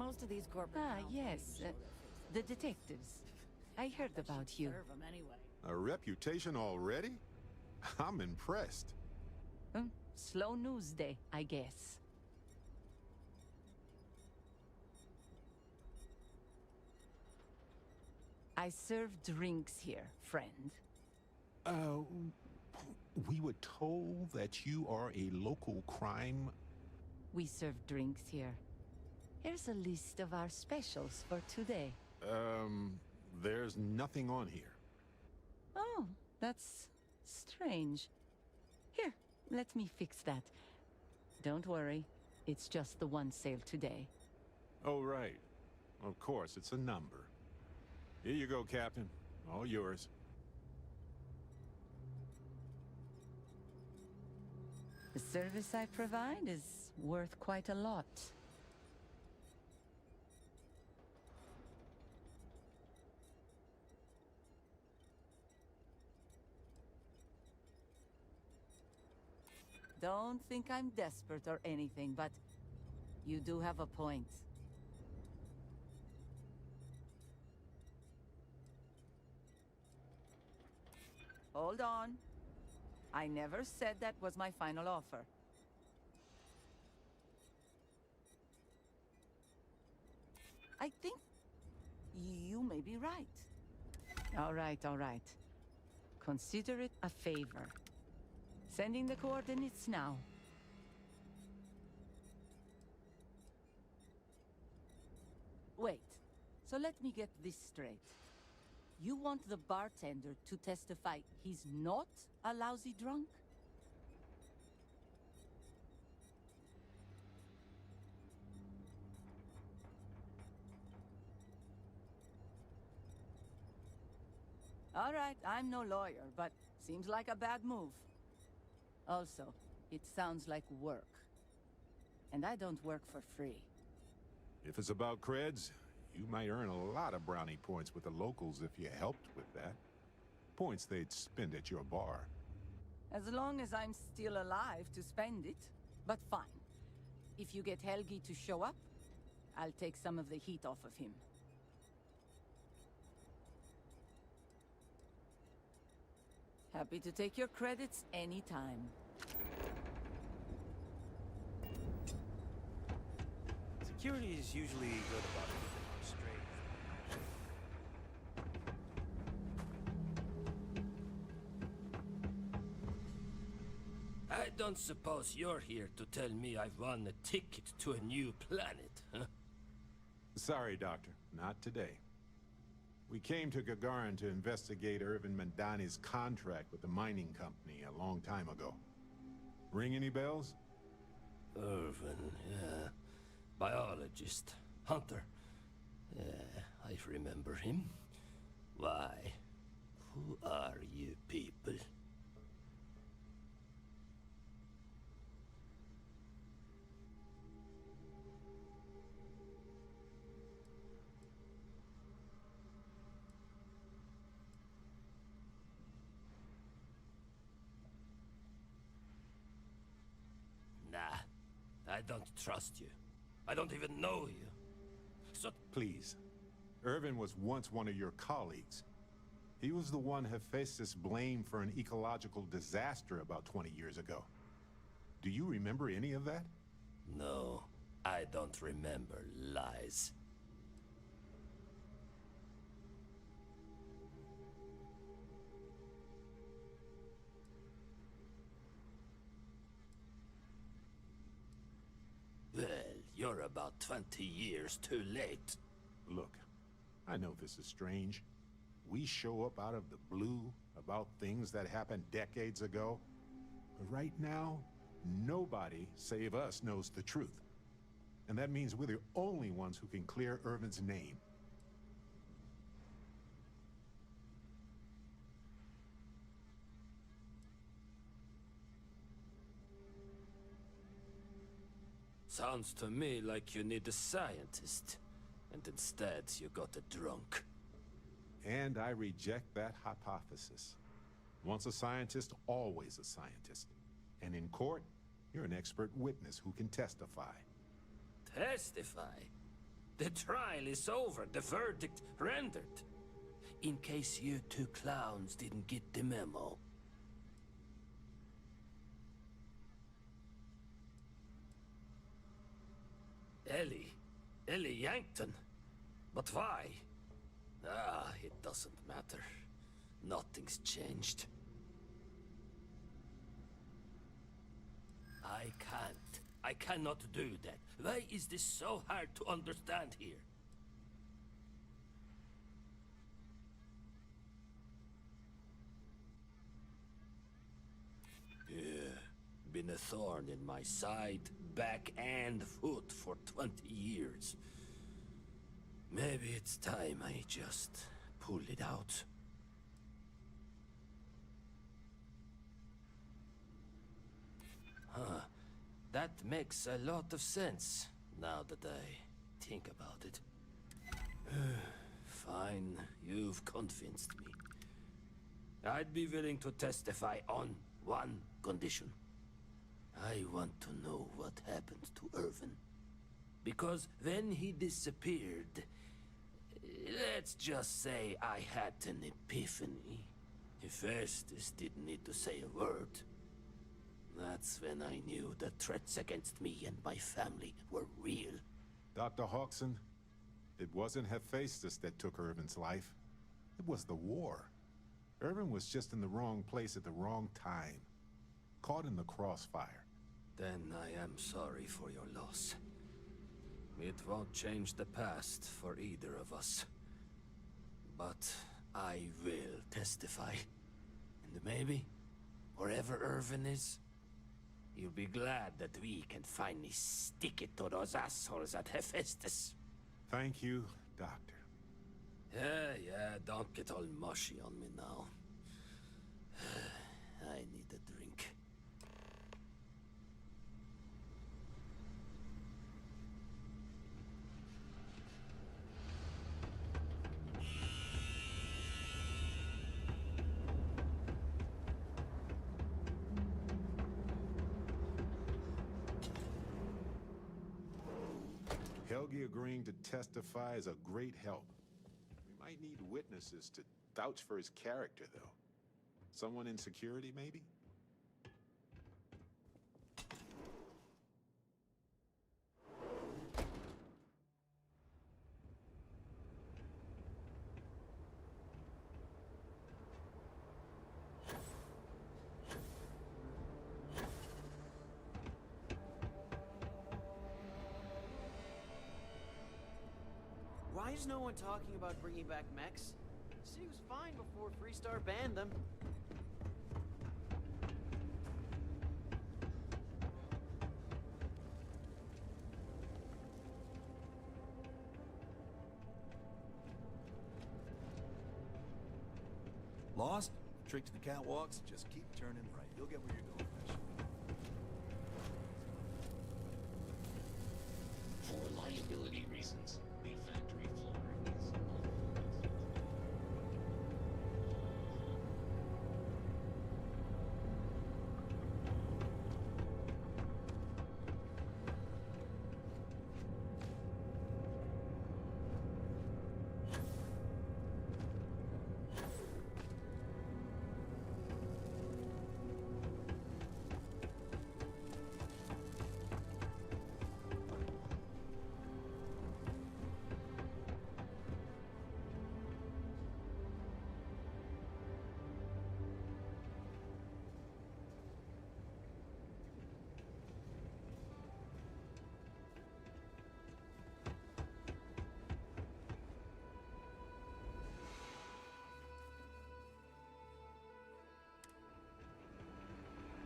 Most of these corporate yes. The detectives. I heard about you. serve 'em anyway. A reputation already? I'm impressed. Slow news day, I guess. I serve drinks here, friend. We were told that you are a local crime. We serve drinks here. Here's a list of our specials for today. There's nothing on here. Oh, that's strange. Here, let me fix that. Don't worry, it's just the one sale today. Oh, right. Of course, it's a number. Here you go, Captain. All yours. The service I provide is worth quite a lot. Don't think I'm desperate or anything, but you do have a point. Hold on. I never said that was my final offer. I think you may be right. All right, all right. Consider it a favor. Sending the coordinates now. Wait, so let me get this straight. You want the bartender to testify he's not a lousy drunk? All right, I'm no lawyer, but seems like a bad move. Also, it sounds like work. And I don't work for free. If it's about creds, you might earn a lot of brownie points with the locals if you helped with that. Points they'd spend at your bar. As long as I'm still alive to spend it. But fine. If you get Helgi to show up, I'll take some of the heat off of him. Happy to take your credits anytime. Security is usually good about keeping them straight. I don't suppose you're here to tell me I've won a ticket to a new planet, huh? Sorry, Doctor. Not today. We came to Gagarin to investigate Irvin Mandani's contract with the mining company a long time ago. Ring any bells? Irvin, yeah. Biologist. Hunter. Yeah, I remember him. Why? Who are you people? Nah, I don't trust you. I don't even know you. So Please. Irvin was once one of your colleagues. He was the one Hephaestus blamed for an ecological disaster about 20 years ago. Do you remember any of that? no, I don't remember lies. Well, you're about 20 years too late. Look, I know this is strange. We show up out of the blue about things that happened decades ago. But right now, nobody save us knows the truth. And that means we're the only ones who can clear Irvin's name. Sounds to me like you need a scientist. And instead, you got a drunk. And I reject that hypothesis. Once a scientist, always a scientist. And in court, you're an expert witness who can testify. Testify? The trial is over, the verdict rendered. In case you two clowns didn't get the memo. Ellie Yankton? But why? Ah, it doesn't matter. Nothing's changed. I cannot do that. Why is this so hard to understand here? Yeah, been a thorn in my side, back and foot for 20 years. Maybe it's time I just pull it out. Huh. That makes a lot of sense, now that I think about it. Fine, you've convinced me. I'd be willing to testify on one condition. I want to know what happened to Irvin. Because when he disappeared, let's just say I had an epiphany. Hephaestus didn't need to say a word. That's when I knew the threats against me and my family were real. Dr. Hawkson, it wasn't Hephaestus that took Irvin's life. It was the war. Irvin was just in the wrong place at the wrong time. Caught in the crossfire. Then I am sorry for your loss. It won't change the past for either of us. But I will testify. And maybe, wherever Irvin is, you'll be glad that we can finally stick it to those assholes at Hephaestus. Thank you, Doctor. Yeah, don't get all mushy on me now. I need a drink. Helgi agreeing to testify is a great help. We might need witnesses to vouch for his character, though. Someone in security, maybe? Why is no one talking about bringing back mechs? The city was fine before Freestar banned them. Lost? Trick to the catwalks? Just keep turning right. You'll get where you're going eventually. For reliability reasons, the factory floor is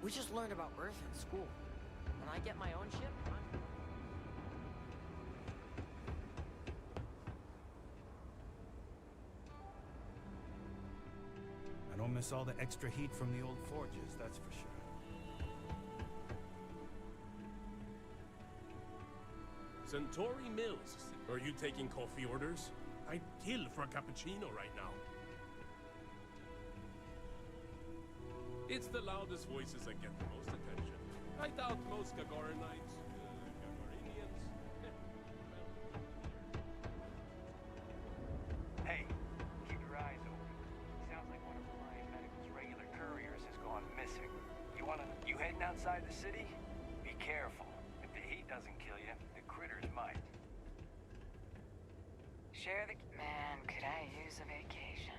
We just learned about Earth in school. When I get my own ship, I don't miss all the extra heat from the old forges, that's for sure. Centauri Mills. Are you taking coffee orders? I'd kill for a cappuccino right now. It's the loudest voices that get the most attention. I doubt most Gagarinites, Gagarinians. waiting outside the city? Be careful. If the heat doesn't kill you, the critters might. Share the... Man, could I use a vacation?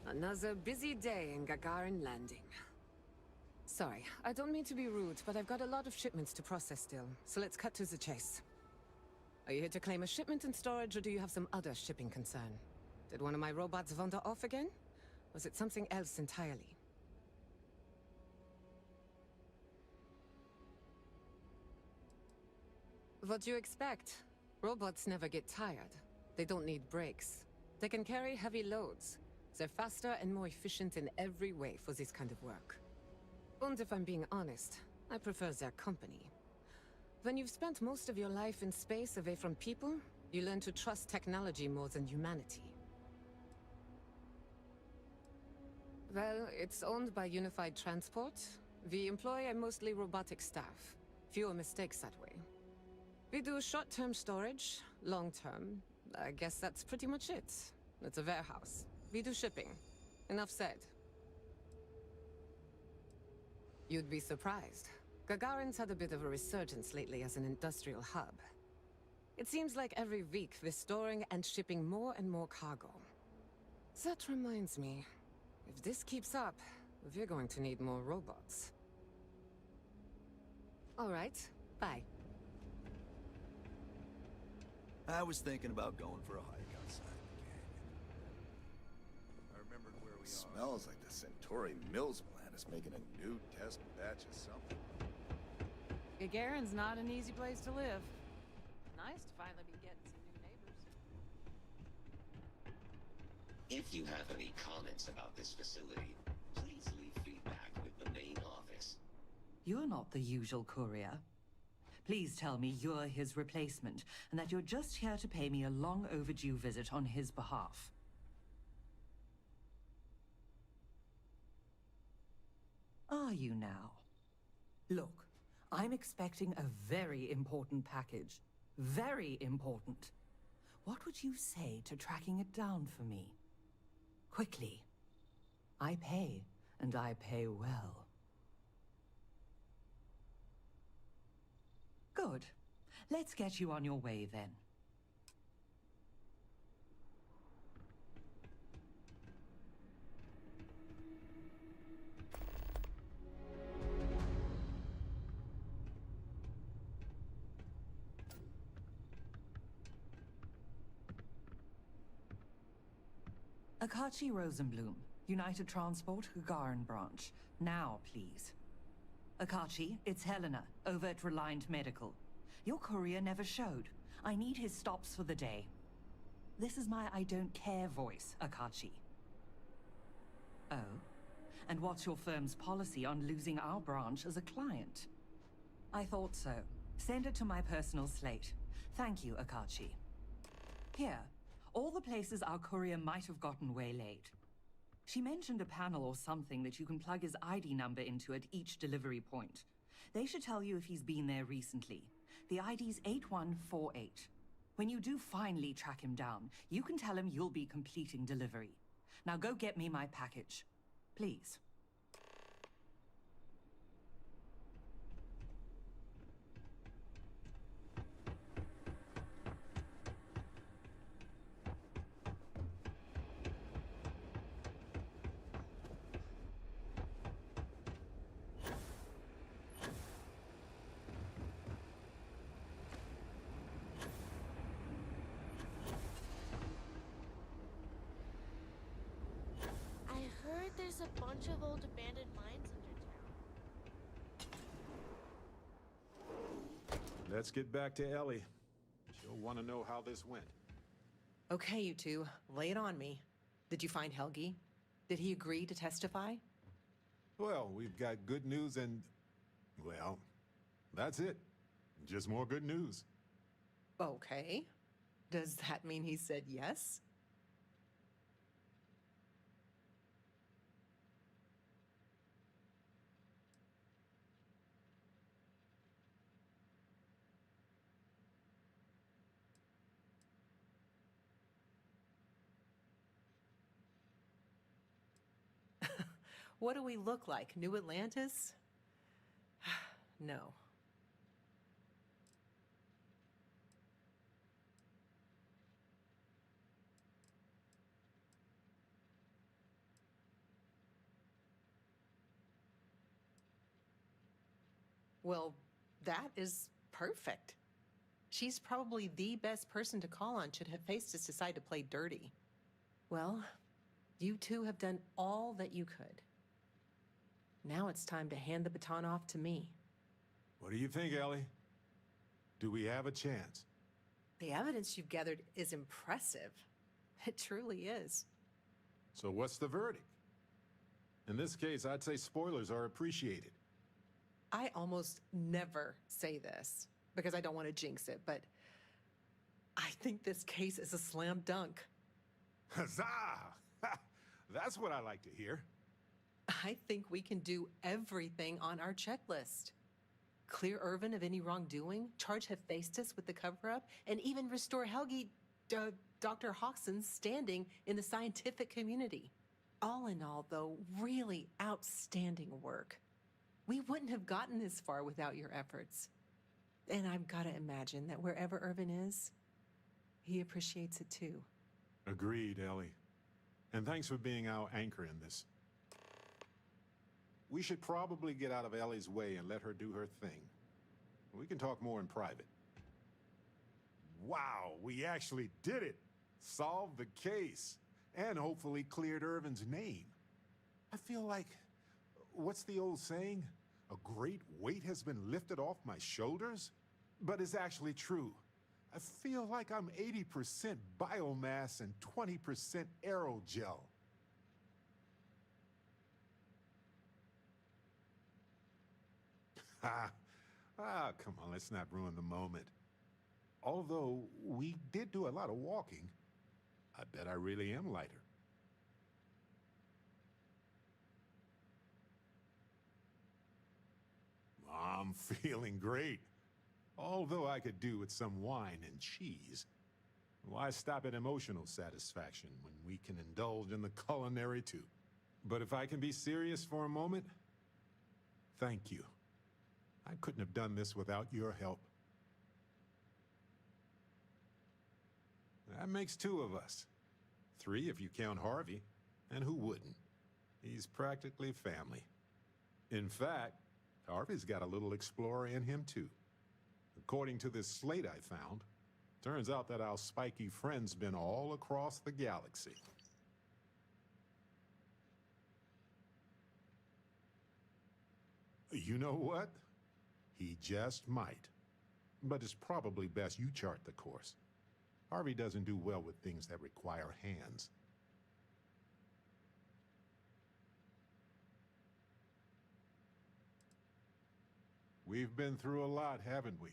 Another busy day in Gagarin Landing. Sorry, I don't mean to be rude, but I've got a lot of shipments to process still, so let's cut to the chase. Are you here to claim a shipment in storage, or do you have some other shipping concern? Did one of my robots wander off again? Was it something else entirely? What do you expect? Robots never get tired. They don't need breaks. They can carry heavy loads. They're faster and more efficient in every way for this kind of work. And if I'm being honest, I prefer their company. When you've spent most of your life in space away from people, you learn to trust technology more than humanity. Well, it's owned by Unified Transport. We employ a mostly robotic staff. Fewer mistakes that way. We do short-term storage, long-term. I guess that's pretty much it. It's a warehouse. We do shipping. Enough said. You'd be surprised. Gagarin's had a bit of a resurgence lately as an industrial hub. It seems like every week we're storing and shipping more and more cargo. That reminds me, if this keeps up, we're going to need more robots. All right, bye. I was thinking about going for a hike outside the canyon. I remembered where we Smells like the Centauri Mills plant is making a new test batch of something. Gagarin's not an easy place to live. Nice to finally be getting some new neighbors. If you have any comments about this facility, please leave feedback with the main office. You're not the usual courier. Please tell me you're his replacement, and that you're just here to pay me a long overdue visit on his behalf. Are you now? Look, I'm expecting a very important package. Very important. What would you say to tracking it down for me? Quickly. I pay, and I pay well. Good. Let's get you on your way then. Akachi Rosenblum, United Transport, Gagarin Branch. Now, please. Akachi, it's Helena, over at Reliant Medical. Your courier never showed. I need his stops for the day. This is my I don't care voice, Akachi. Oh? And what's your firm's policy on losing our branch as a client? I thought so. Send it to my personal slate. Thank you, Akachi. Here, all the places our courier might have gotten waylaid. She mentioned a panel or something that you can plug his ID number into at each delivery point. They should tell you if he's been there recently. The ID's 8148. When you do finally track him down, you can tell him you'll be completing delivery. Now go get me my package. Please. There's a bunch of old abandoned mines under town. Let's get back to Ellie. She'll want to know how this went. Okay, you two, lay it on me. Did you find Helgi? Did he agree to testify? Well, we've got good news and... well, that's it. Just more good news. Okay. Does that mean he said yes? What do we look like? New Atlantis? No. Well, that is perfect. She's probably the best person to call on should Hephaestus decide to play dirty. Well, you two have done all that you could. Now it's time to hand the baton off to me. What do you think, Ellie? Do we have a chance? The evidence you've gathered is impressive. It truly is. So what's the verdict? In this case, I'd say spoilers are appreciated. I almost never say this because I don't want to jinx it, but I think this case is a slam dunk. Huzzah! That's what I like to hear. I think we can do everything on our checklist. Clear Irvin of any wrongdoing, charge Hephaestus with the cover-up, and even restore Helgi, Dr. Hawkson's standing in the scientific community. All in all, though, really outstanding work. We wouldn't have gotten this far without your efforts. And I've got to imagine that wherever Irvin is, he appreciates it too. Agreed, Ellie. And thanks for being our anchor in this. We should probably get out of Ellie's way and let her do her thing. We can talk more in private. Wow, we actually did it! Solved the case. And hopefully cleared Irvin's name. I feel like, what's the old saying? A great weight has been lifted off my shoulders? But it's actually true. I feel like I'm 80% biomass and 20% aerogel. Come on, let's not ruin the moment. Although we did do a lot of walking, I bet I really am lighter. I'm feeling great. Although I could do with some wine and cheese. Why stop at emotional satisfaction when we can indulge in the culinary too? But if I can be serious for a moment, thank you. I couldn't have done this without your help. That makes two of us. Three if you count Harvey, and who wouldn't? He's practically family. In fact, Harvey's got a little explorer in him too. According to this slate I found, turns out that our spiky friend's been all across the galaxy. You know what? He just might. But it's probably best you chart the course. Harvey doesn't do well with things that require hands. We've been through a lot, haven't we?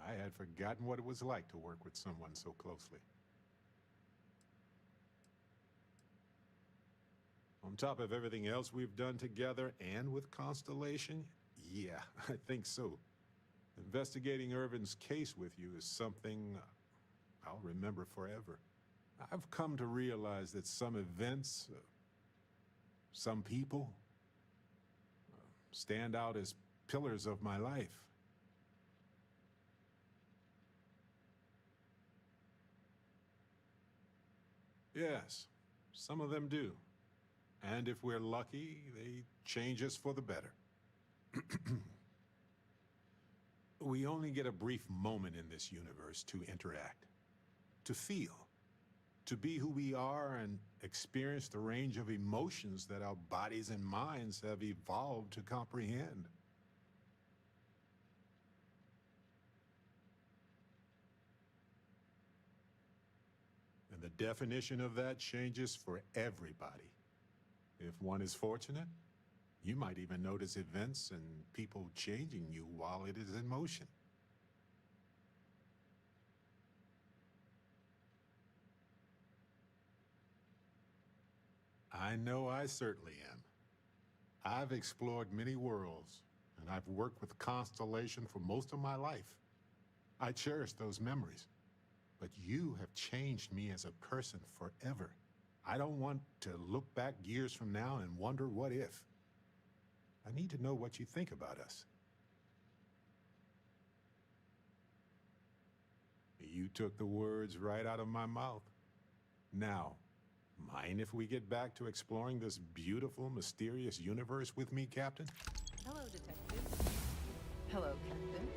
I had forgotten what it was like to work with someone so closely. On top of everything else we've done together and with Constellation, yeah, I think so. Investigating Irvin's case with you is something I'll remember forever. I've come to realize that some events, some people, stand out as pillars of my life. Yes, some of them do. And if we're lucky, they change us for the better. We only get a brief moment in this universe to interact, to feel, to be who we are and experience the range of emotions that our bodies and minds have evolved to comprehend. And the definition of that changes for everybody. If one is fortunate, you might even notice events and people changing you while it is in motion. I know I certainly am. I've explored many worlds, and I've worked with Constellation for most of my life. I cherish those memories, but you have changed me as a person forever. I don't want to look back years from now and wonder what if. I need to know what you think about us. You took the words right out of my mouth. Now, mind if we get back to exploring this beautiful, mysterious universe with me, Captain? Hello, Detective. Hello, Captain.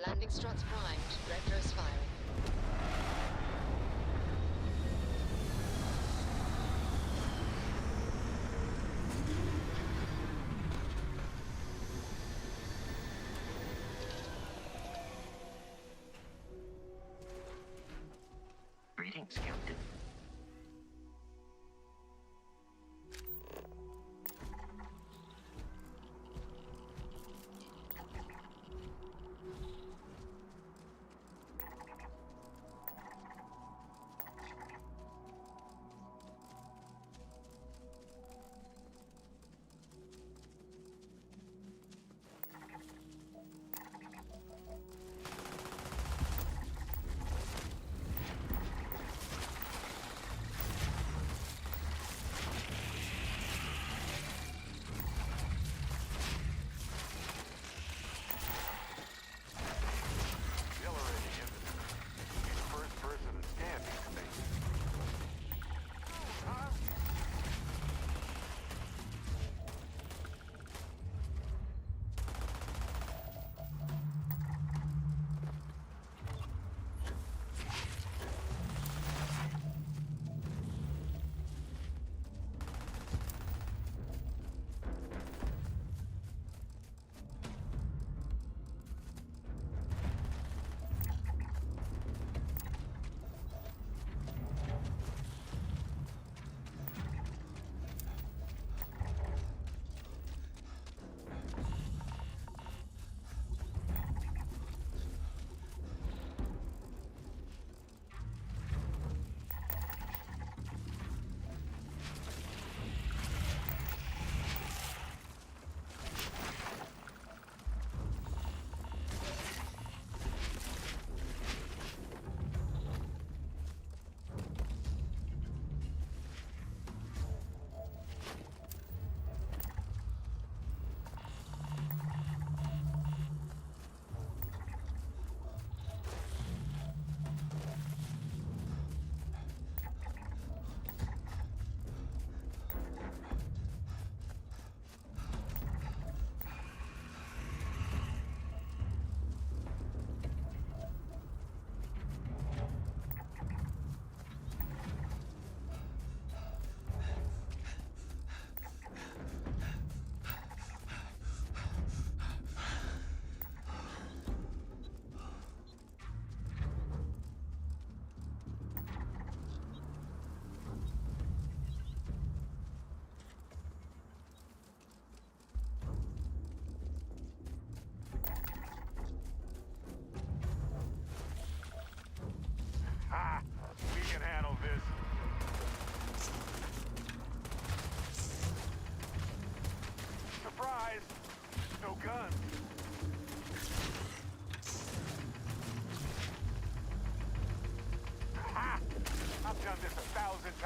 Landing struts primed. Retros firing. Greetings, Captain.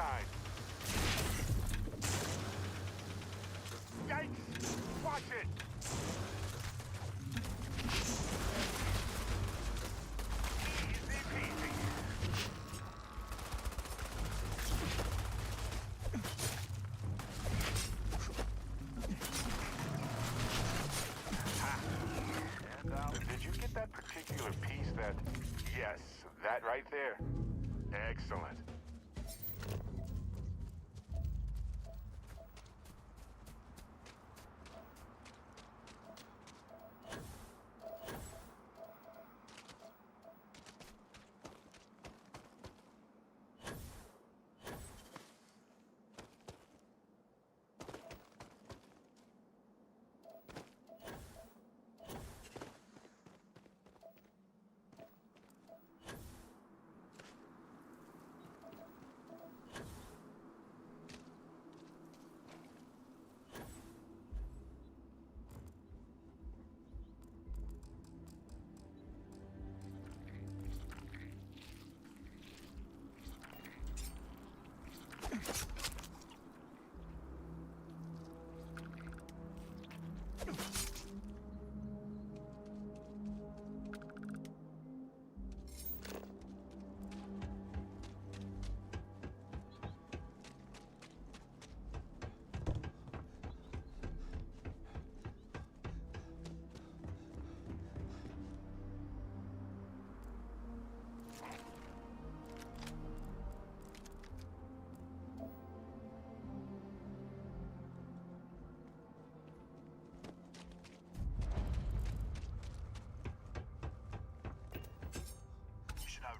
time. Yikes! Watch it! Easy peasy. Did you get that particular piece that... Yes, that right there. Excellent.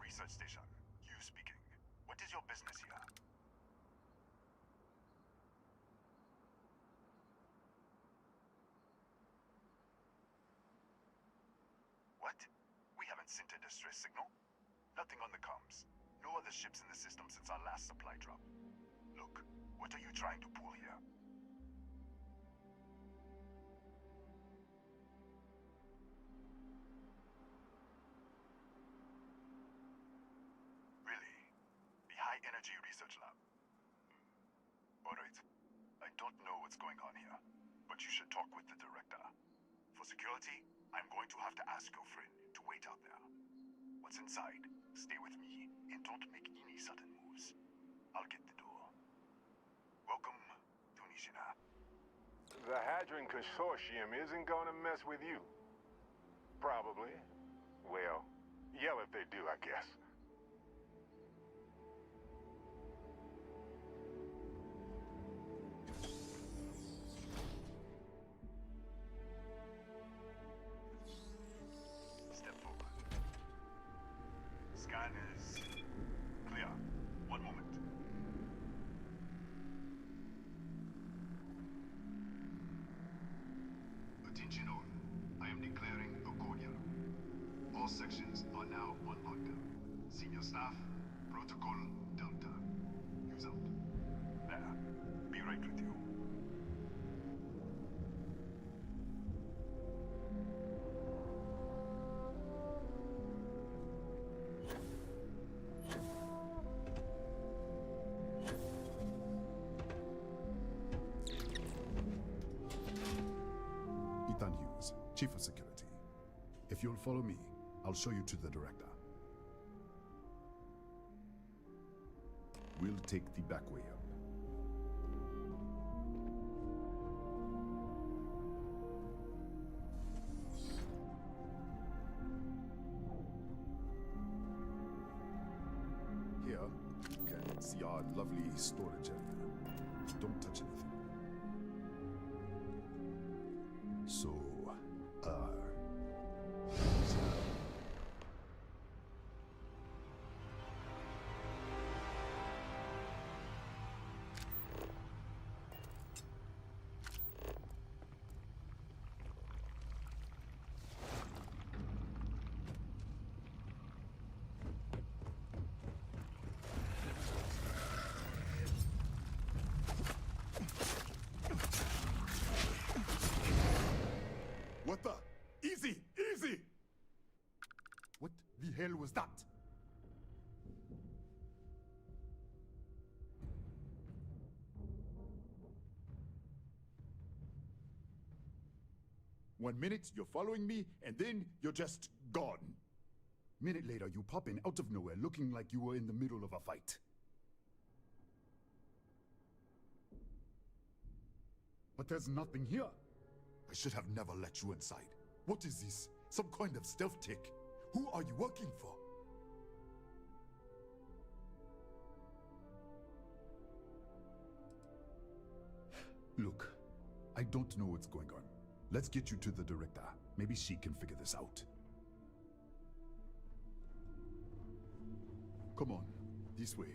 Research station. You speaking. What is your business here? What? We haven't sent a distress signal? Nothing on the comms. No other ships in the system since our last supply drop. Look, what are you trying to pull here? Energy Research Lab. Alright. I don't know what's going on here, but you should talk with the director. For security, I'm going to have to ask your friend to wait out there. What's inside, stay with me, and don't make any sudden moves. I'll get the door. Welcome to Nishina. The Hadron Consortium isn't gonna mess with you. Probably. Well, yell if they do, I guess. Step forward. Scan is clear. One moment. Attention all. I am declaring accordion. All sections are now on lockdown. Senior staff, protocol Delta. Use out. There. Be right with you. Ethan Hughes, Chief of Security. If you'll follow me, I'll show you to the director. We'll take the back way up. Here, you can see our lovely storage area. Don't touch anything. So, what the? Easy! Easy! What the hell was that? 1 minute, you're following me, and then you're just gone. Minute later, you pop in out of nowhere looking like you were in the middle of a fight. But there's nothing here. I should have never let you inside. What is this? Some kind of stealth tick? Who are you working for? Look, I don't know what's going on. Let's get you to the director. Maybe she can figure this out. Come on, this way.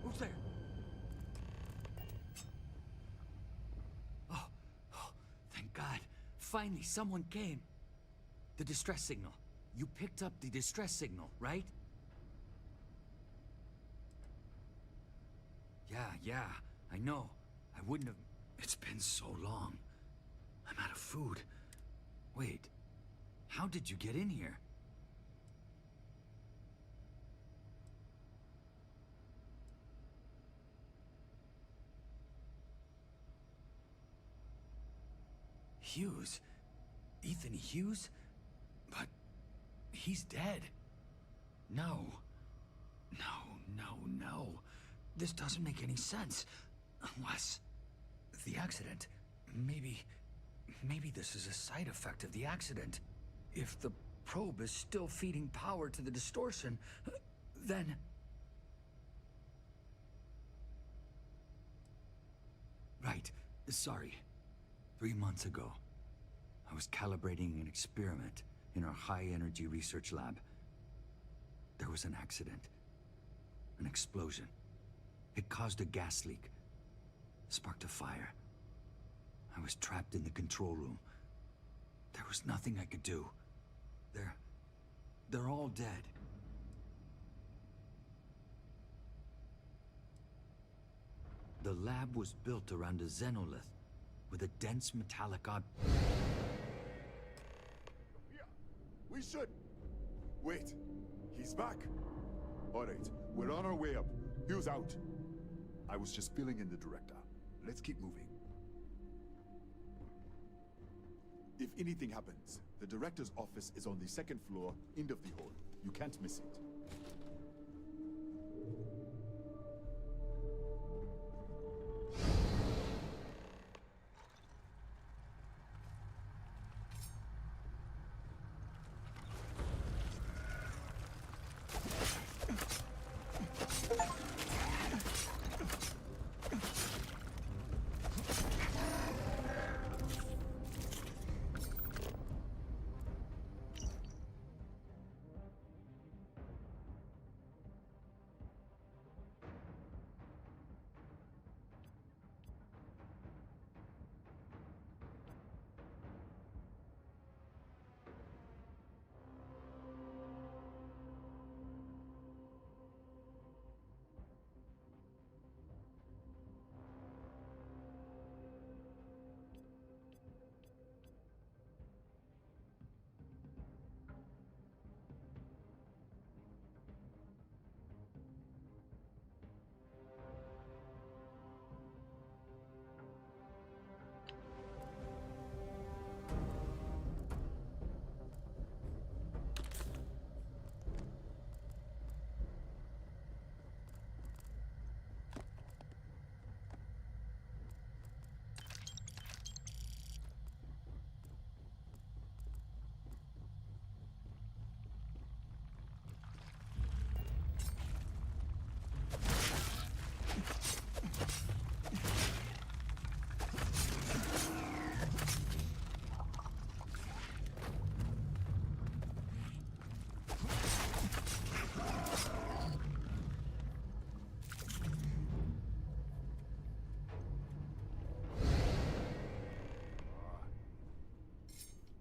Who's there? Oh, thank God. Finally, someone came. The distress signal. You picked up the distress signal, right? Yeah, I know. I wouldn't have... It's been so long. I'm out of food. Wait, how did you get in here? Hughes? Ethan Hughes? But he's dead. No. No. This doesn't make any sense. Unless... the accident. Maybe this is a side effect of the accident. If the probe is still feeding power to the distortion, then... Right. Sorry. 3 months ago, I was calibrating an experiment in our high-energy research lab. There was an accident. An explosion. It caused a gas leak. Sparked a fire. I was trapped in the control room. There was nothing I could do. They're all dead. The lab was built around a xenolith with a dense metallic We should... Wait, he's back. All right, we're on our way up. Hughes out. I was just filling in the director. Let's keep moving. If anything happens, the director's office is on the 2nd floor, end of the hall. You can't miss it.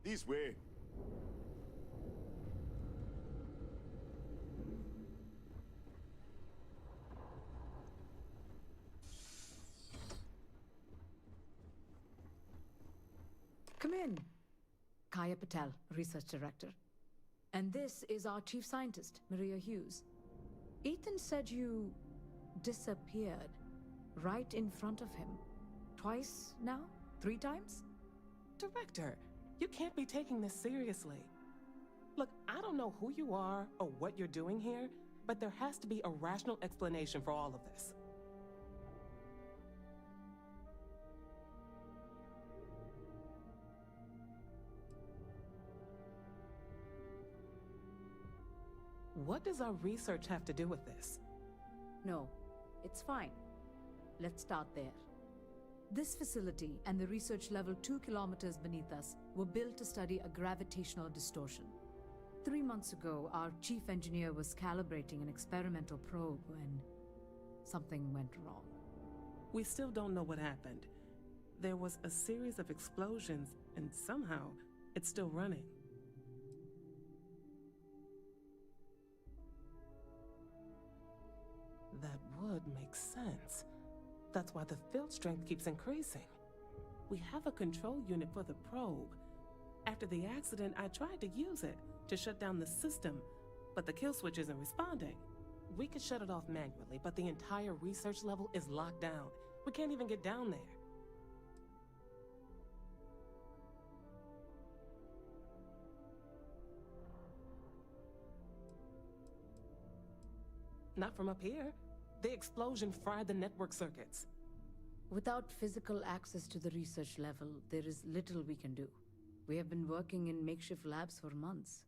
This way. Come in. Kaya Patel, Research Director. And this is our Chief Scientist, Maria Hughes. Ethan said you disappeared right in front of him. Twice now? 3 times? Director, you can't be taking this seriously. Look, I don't know who you are or what you're doing here, but there has to be a rational explanation for all of this. What does our research have to do with this? No, it's fine. Let's start there. This facility and the research level 2 kilometers beneath us were built to study a gravitational distortion. 3 months ago, our chief engineer was calibrating an experimental probe when something went wrong. We still don't know what happened. There was a series of explosions, and somehow it's still running. That would make sense. That's why the field strength keeps increasing. We have a control unit for the probe. After the accident, I tried to use it to shut down the system, but the kill switch isn't responding. We could shut it off manually, but the entire research level is locked down. We can't even get down there. Not from up here. The explosion fried the network circuits. Without physical access to the research level, there is little we can do. We have been working in makeshift labs for months.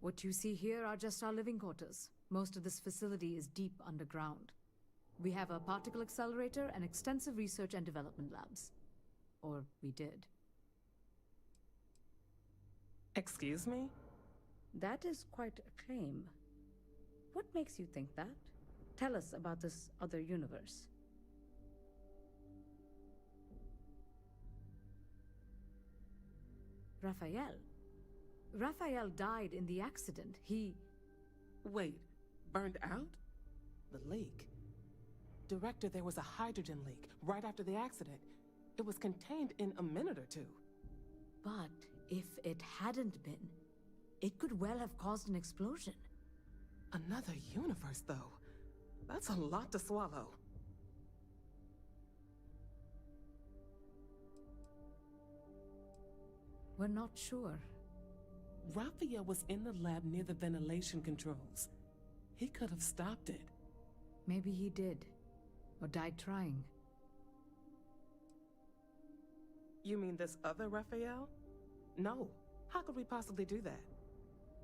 What you see here are just our living quarters. Most of this facility is deep underground. We have a particle accelerator and extensive research and development labs. Or we did. Excuse me? That is quite a claim. What makes you think that? Tell us about this other universe. Raphael. Raphael died in the accident. Wait, burned out? The leak. Director, there was a hydrogen leak right after the accident. It was contained in a minute or 2. But if it hadn't been, it could well have caused an explosion. Another universe, though. That's a lot to swallow. We're not sure. Raphael was in the lab near the ventilation controls. He could have stopped it. Maybe he did. Or died trying. You mean this other Raphael? No. How could we possibly do that?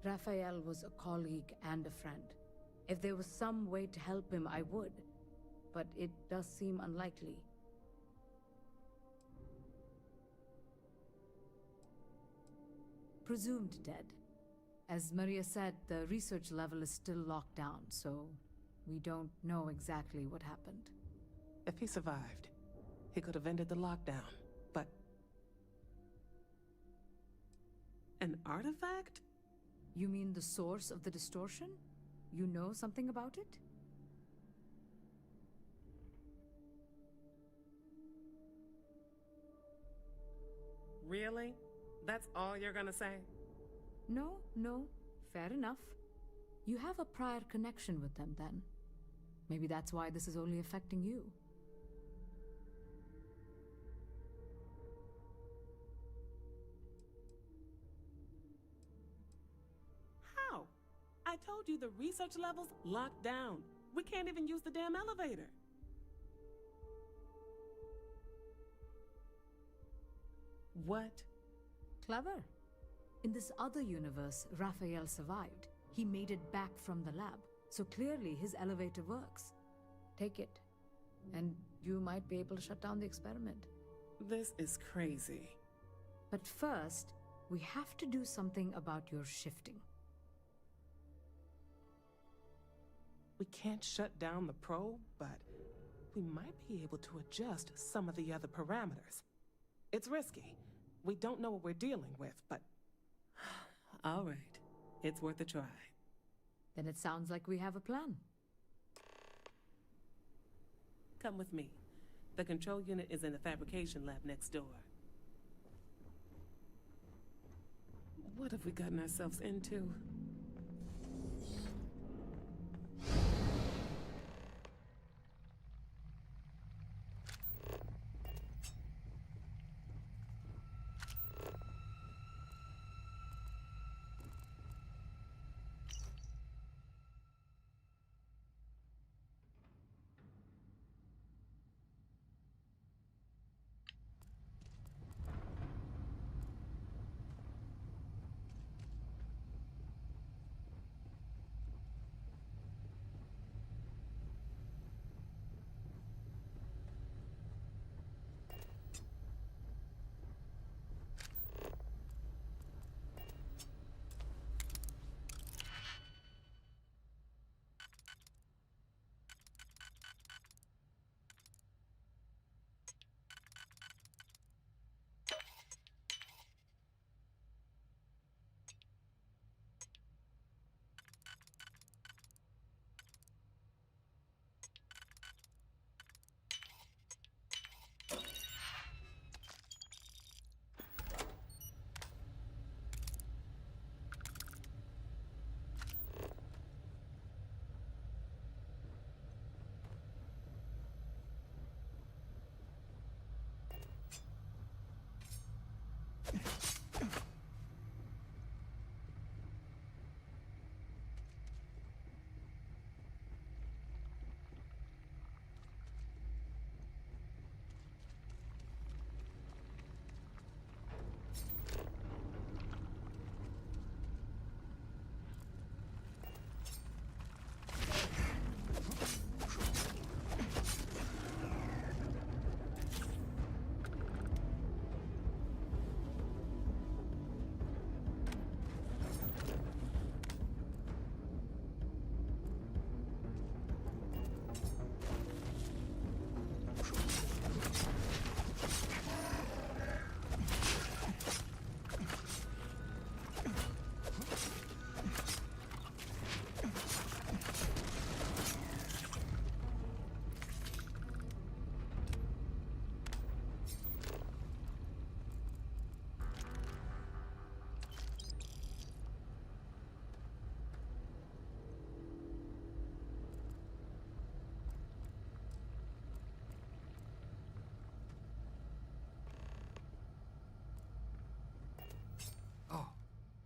Raphael was a colleague and a friend. If there was some way to help him, I would. But it does seem unlikely. Presumed dead. As Maria said, the research level is still locked down, so we don't know exactly what happened. If he survived, he could have ended the lockdown, but... An artifact? You mean the source of the distortion? You know something about it? Really? That's all you're gonna say? No, fair enough. You have a prior connection with them then. Maybe that's why this is only affecting you. How? I told you the research level's locked down. We can't even use the damn elevator. What? Clever. In this other universe, Raphael survived. He made it back from the lab, so clearly his elevator works. Take it, and you might be able to shut down the experiment. This is crazy. But first, we have to do something about your shifting. We can't shut down the probe, but we might be able to adjust some of the other parameters. It's risky. We don't know what we're dealing with, but... All right. It's worth a try. Then it sounds like we have a plan. Come with me. The control unit is in the fabrication lab next door. What have we gotten ourselves into?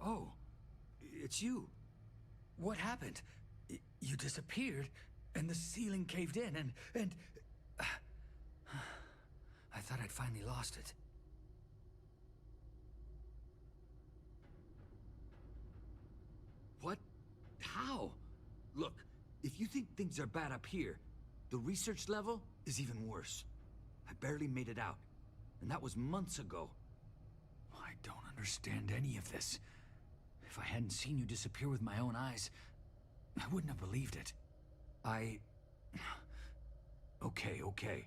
Oh, it's you. What happened? You disappeared, and the ceiling caved in, and... I thought I'd finally lost it. What? How? Look, if you think things are bad up here, the research level is even worse. I barely made it out, and that was months ago. I don't understand any of this. If I hadn't seen you disappear with my own eyes, I wouldn't have believed it. Okay.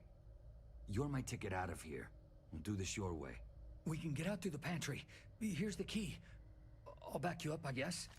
You're my ticket out of here. We'll do this your way. We can get out through the pantry. Here's the key. I'll back you up, I guess.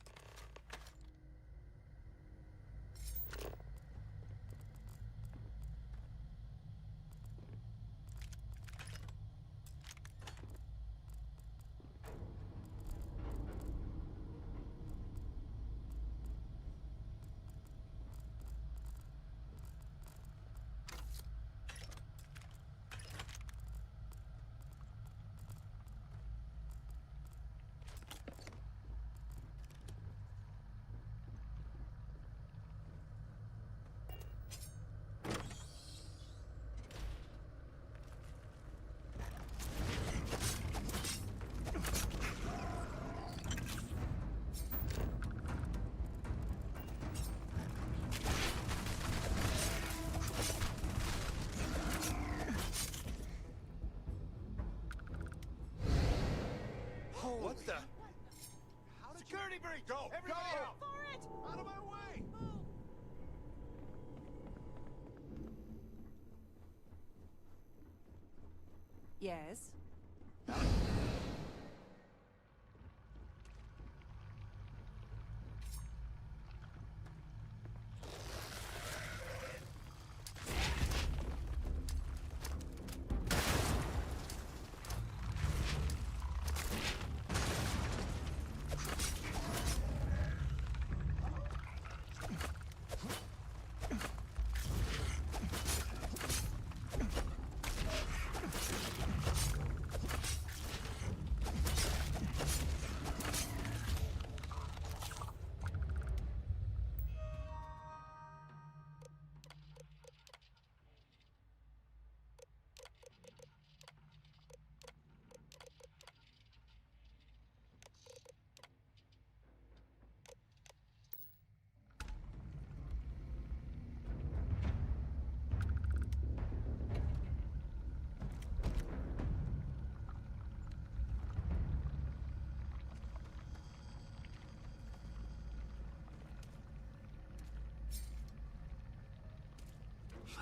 What the? Security breach! Go! Everybody out! For it! Out of my way! Yes?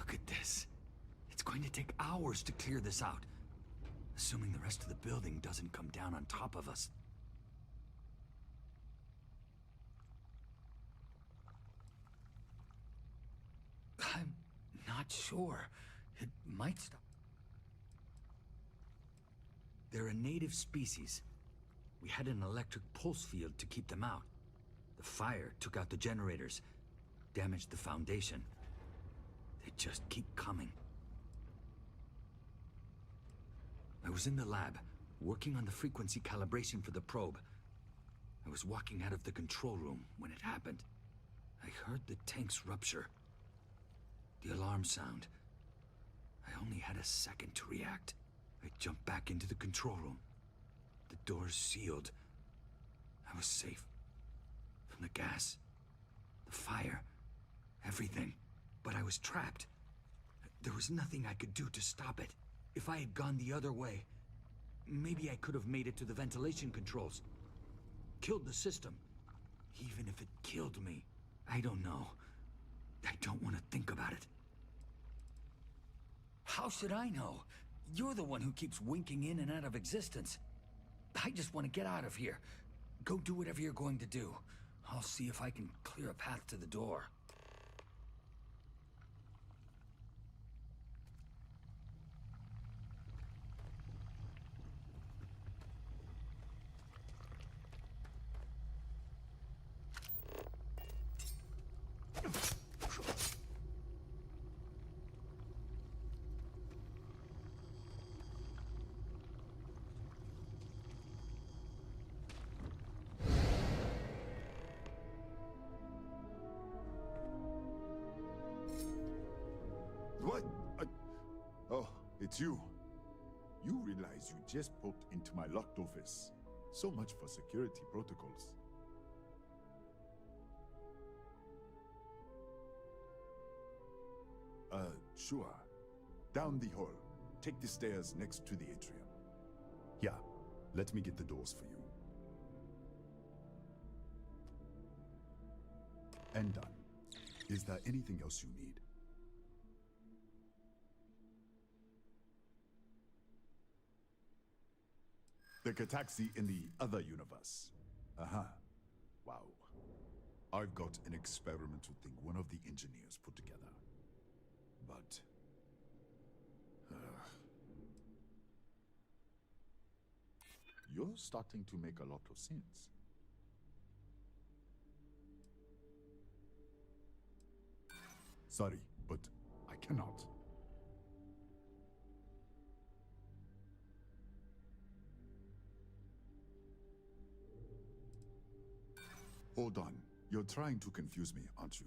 Look at this. It's going to take hours to clear this out. Assuming the rest of the building doesn't come down on top of us. I'm not sure. It might stop. They're a native species. We had an electric pulse field to keep them out. The fire took out the generators, damaged the foundation. They just keep coming. I was in the lab, working on the frequency calibration for the probe. I was walking out of the control room when it happened. I heard the tanks rupture. The alarm sound. I only had a second to react. I jumped back into the control room. The doors sealed. I was safe. From the gas, the fire, everything. But I was trapped. There was nothing I could do to stop it. If I had gone the other way, maybe I could have made it to the ventilation controls. Killed the system. Even if it killed me, I don't know. I don't want to think about it. How should I know? You're the one who keeps winking in and out of existence. I just want to get out of here. Go do whatever you're going to do. I'll see if I can clear a path to the door. What? Oh, it's you. You realize you just poked into my locked office. So much for security protocols. Sure. Down the hall. Take the stairs next to the atrium. Yeah, let me get the doors for you. And done. Is there anything else you need? The Kataxi in the other universe. Uh-huh. Wow. I've got an experimental thing one of the engineers put together. But... you're starting to make a lot of sense. Sorry, but I cannot. Hold on. You're trying to confuse me, aren't you?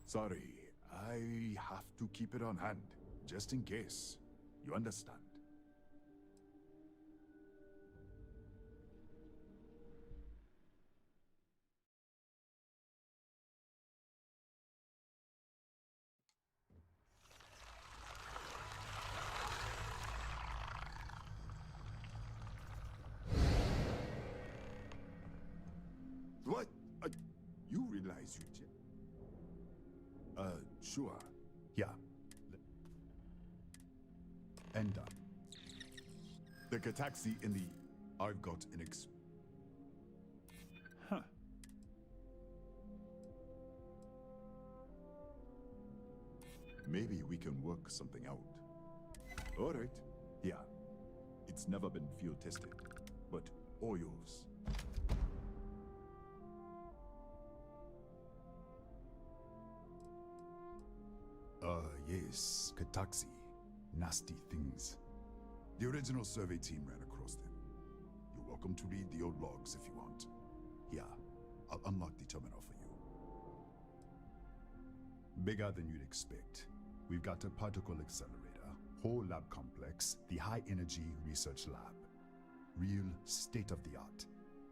Sorry, I have to keep it on hand, just in case. You understand? What? You realize you sure. Yeah. And done. The Kataxi in the... I've got an Huh. Maybe we can work something out. All right. Yeah. It's never been field tested, but all yours. Yes, Kataxi. Nasty things. The original survey team ran across them. You're welcome to read the old logs if you want. Yeah, I'll unlock the terminal for you. Bigger than you'd expect. We've got a particle accelerator, whole lab complex, the high energy research lab. Real state of the art.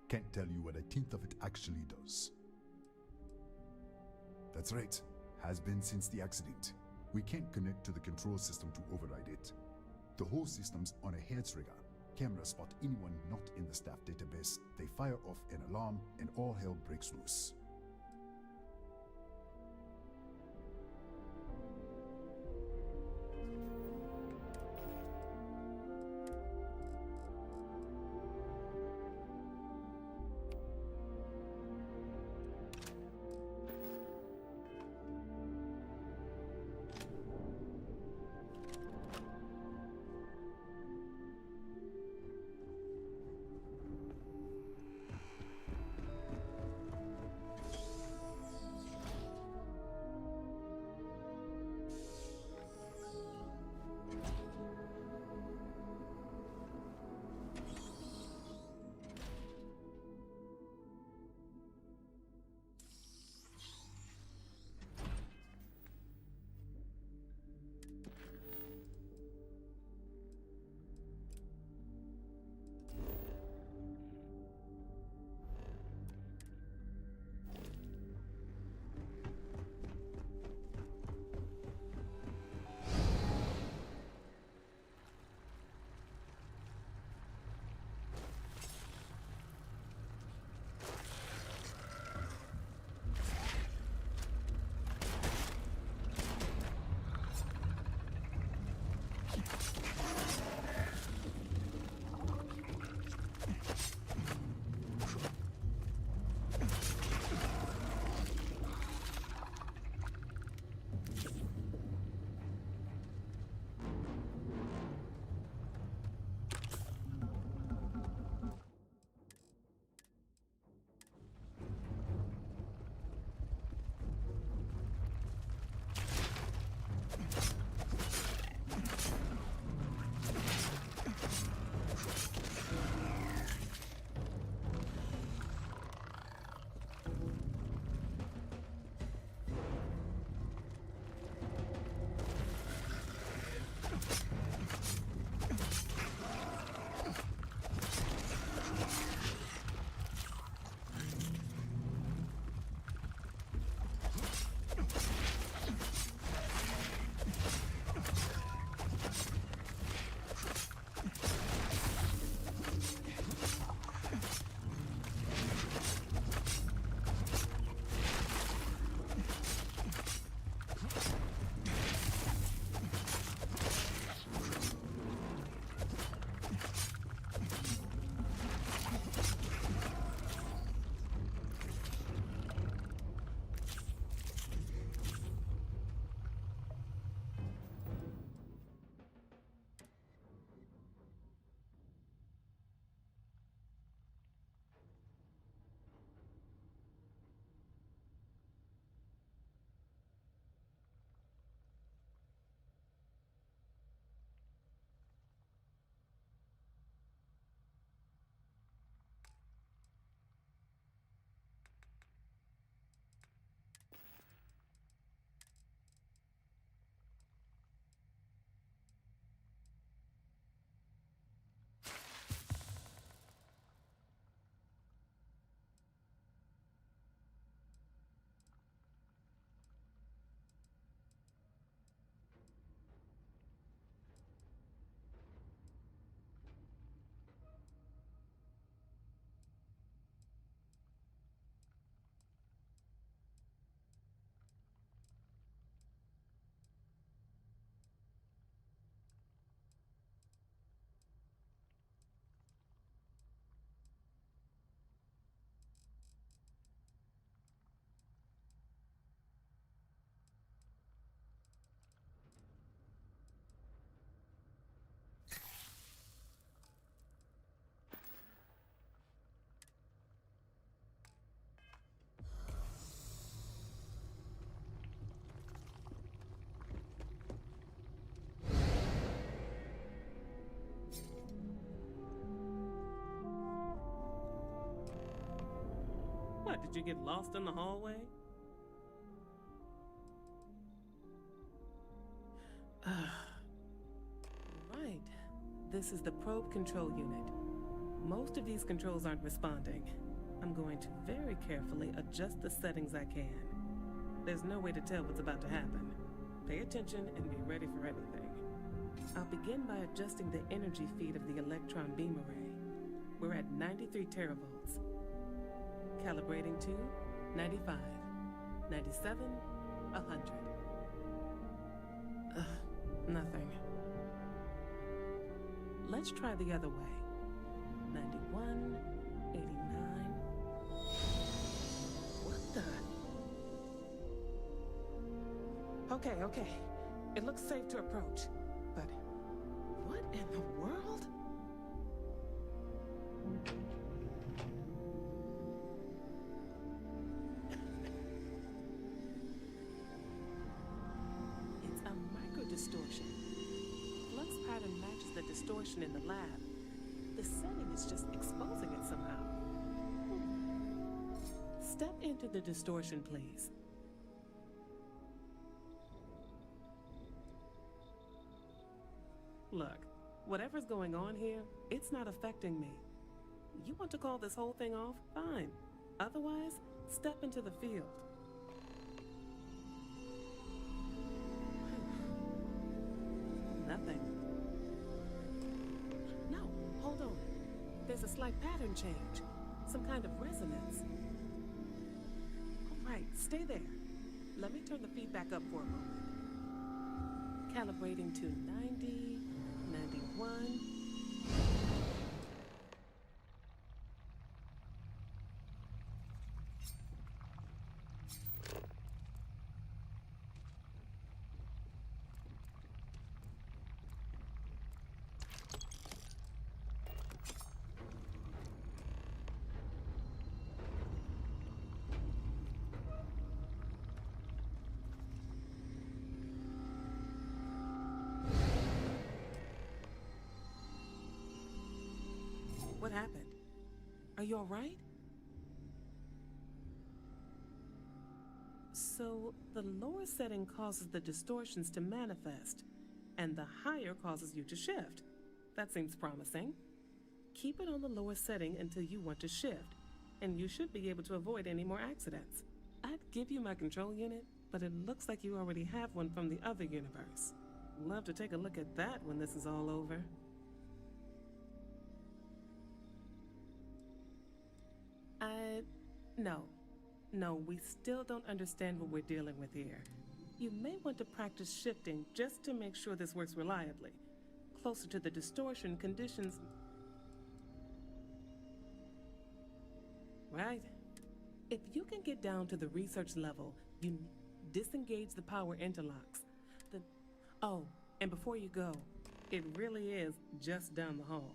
Can't tell you what a tenth of it actually does. That's right. Has been since the accident. We can't connect to the control system to override it. The whole system's on a hair trigger. Cameras spot anyone not in the staff database. They fire off an alarm and all hell breaks loose. What, did you get lost in the hallway? Right. This is the probe control unit. Most of these controls aren't responding. I'm going to very carefully adjust the settings I can. There's no way to tell what's about to happen. Pay attention and be ready for anything. I'll begin by adjusting the energy feed of the electron beam array. We're at 93 teravolts. Calibrating to 95, 97, 100. Nothing. Let's try the other way. 91, 89. What the? Okay. It looks safe to approach. But what in the world? It's a micro-distortion. Flux pattern matches the distortion in the lab. The setting is just exposing it somehow. Step into the distortion, please. Look, whatever's going on here, it's not affecting me. You want to call this whole thing off? Fine. Otherwise, step into the field. Nothing. No, hold on. There's a slight pattern change. Some kind of resonance. All right, stay there. Let me turn the feedback up for a moment. Calibrating to 90, 91. What happened? Are you all right? So, the lower setting causes the distortions to manifest, and the higher causes you to shift. That seems promising. Keep it on the lower setting until you want to shift, and you should be able to avoid any more accidents. I'd give you my control unit, but it looks like you already have one from the other universe. Love to take a look at that when this is all over. No, we still don't understand what we're dealing with here. You may want to practice shifting just to make sure this works reliably. Closer to the distortion conditions. Right. If you can get down to the research level, you disengage the power interlocks. Oh, and before you go, it really is just down the hall.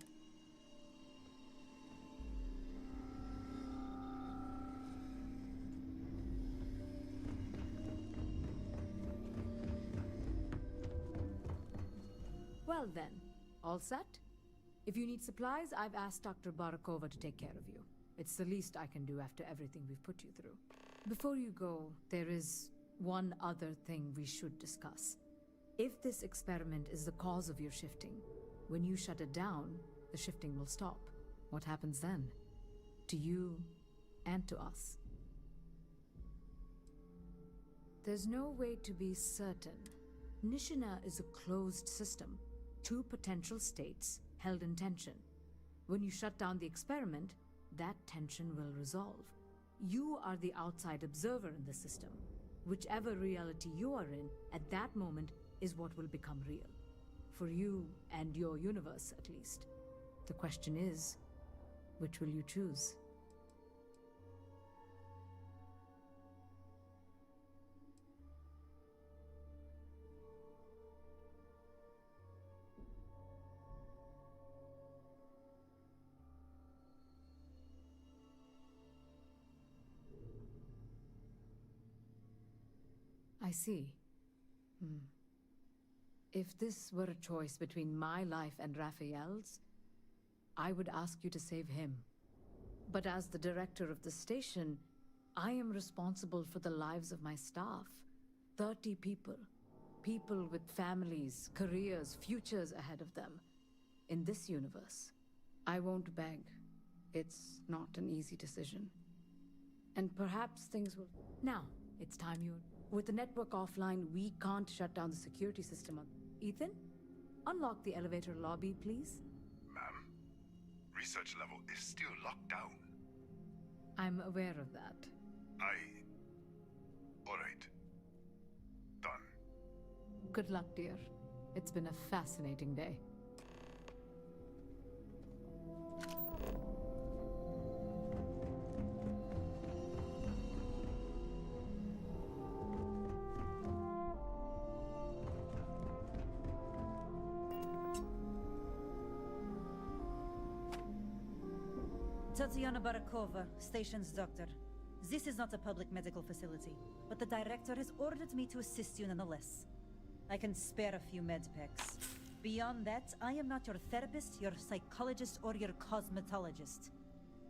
Well then, all set? If you need supplies, I've asked Dr. Barakova to take care of you. It's the least I can do after everything we've put you through. Before you go, there is one other thing we should discuss. If this experiment is the cause of your shifting, when you shut it down, the shifting will stop. What happens then? To you and to us. There's no way to be certain. Nishina is a closed system. Two potential states held in tension. When you shut down the experiment, that tension will resolve. You are the outside observer in the system. Whichever reality you are in, at that moment, is what will become real. For you and your universe, at least. The question is, which will you choose? I see. If this were a choice between my life and Raphael's, I would ask you to save him. But as the director of the station, I am responsible for the lives of my staff. 30 people. People with families, careers, futures ahead of them. In this universe, I won't beg. It's not an easy decision. And perhaps things will... Now, it's time you... With the network offline, we can't shut down the security system. Ethan, unlock the elevator lobby, please. Ma'am, research level is still locked down. I'm aware of that. All right. Done. Good luck, dear. It's been a fascinating day. Tatiana Barakova, station's doctor. This is not a public medical facility, but the director has ordered me to assist you nonetheless. I can spare a few med packs. Beyond that, I am not your therapist, your psychologist, or your cosmetologist.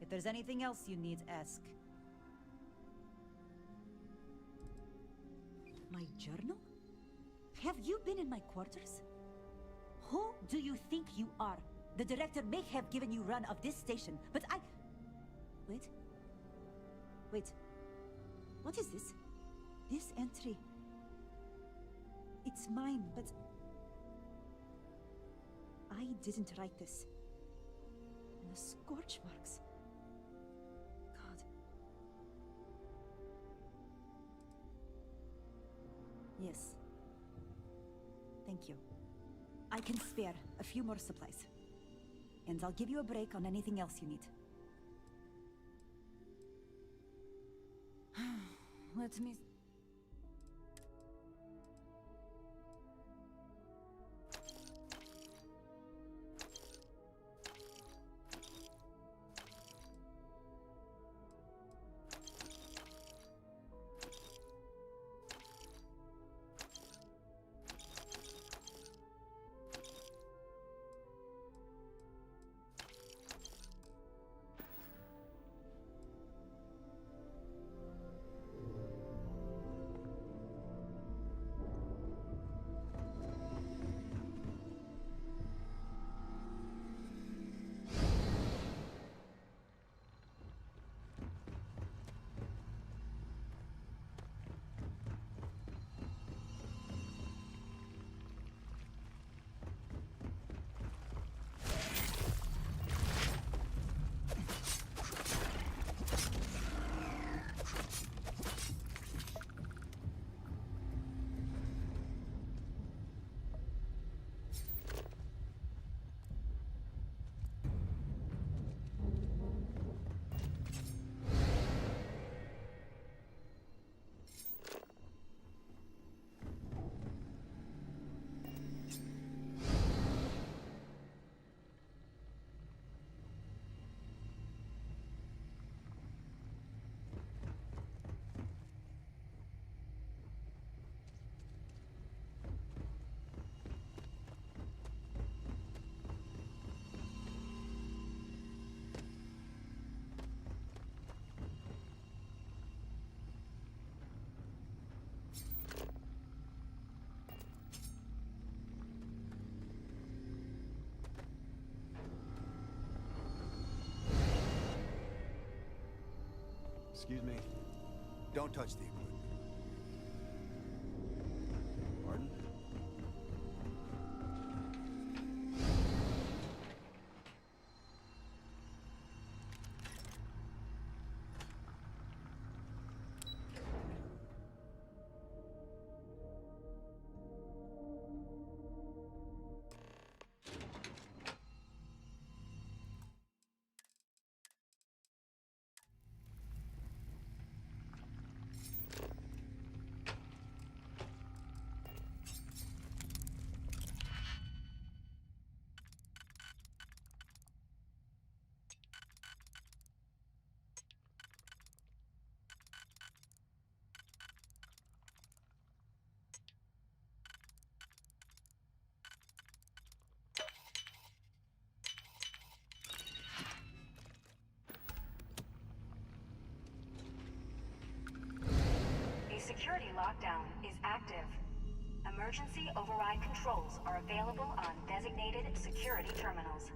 If there's anything else you need, ask. My journal? Have you been in my quarters? Who do you think you are? The director may have given you run of this station, but I... Wait. Wait. What is this? This entry... It's mine, but... I didn't write this. And the scorch marks... God. Yes. Thank you. I can spare a few more supplies. And I'll give you a break on anything else you need. Let me... Excuse me. Don't touch the equipment. Pardon? security lockdown is active. Emergency override controls are available on designated security terminals.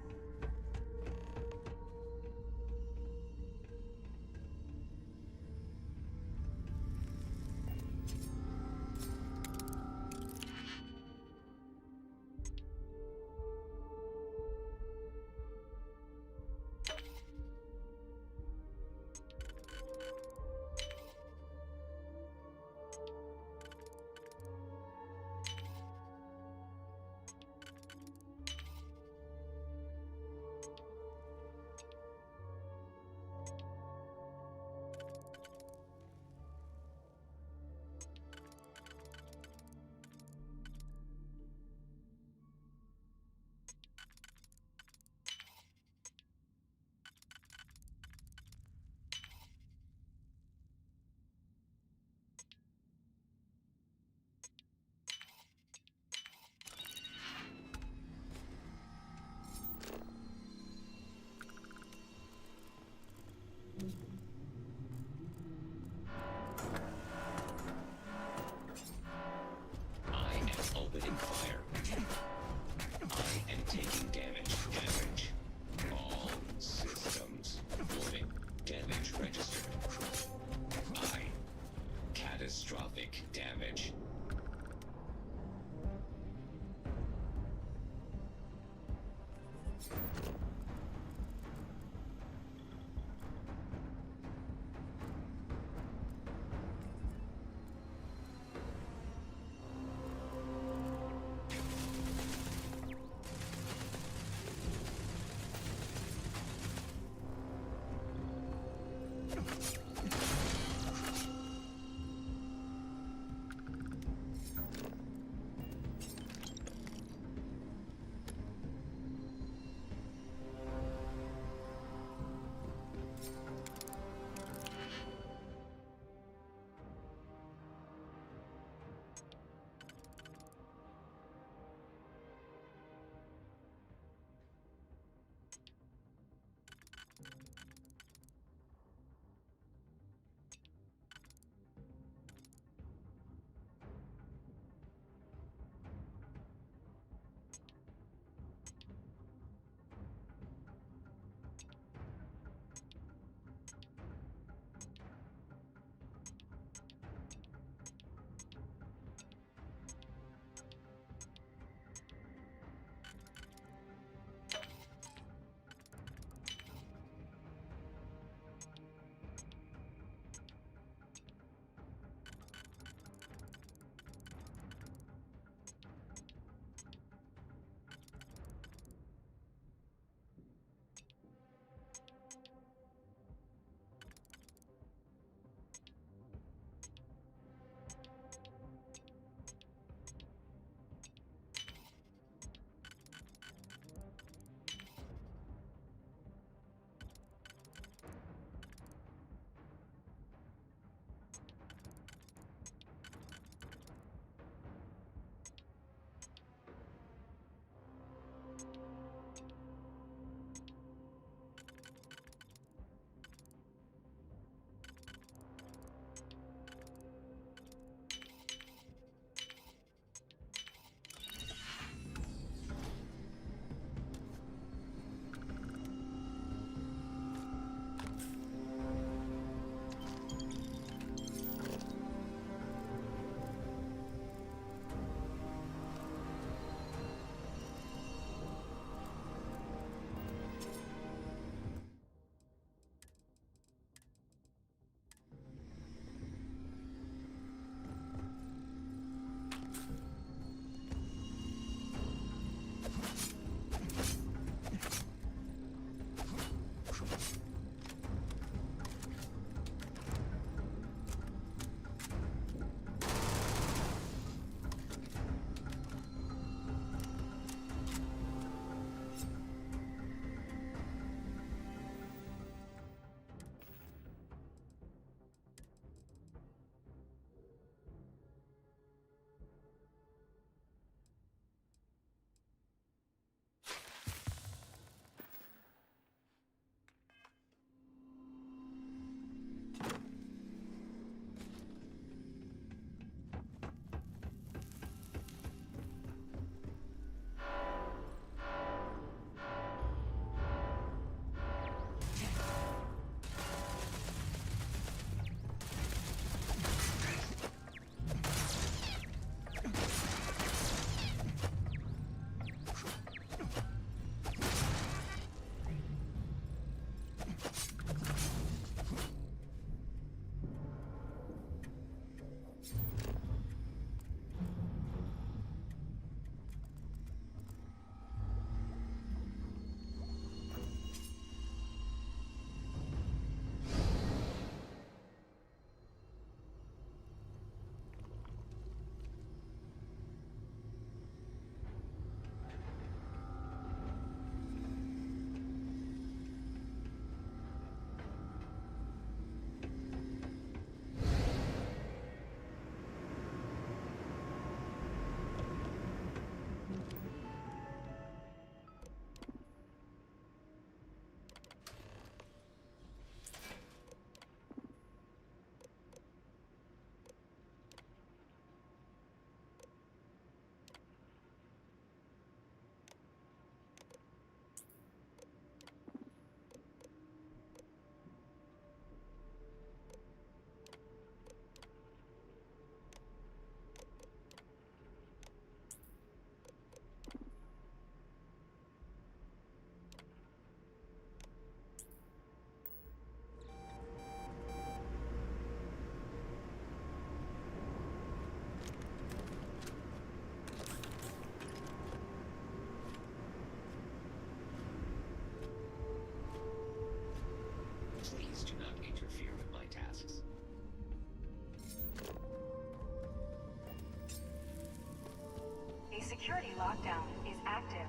security lockdown is active.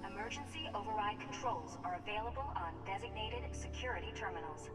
Emergency override controls are available on designated security terminals.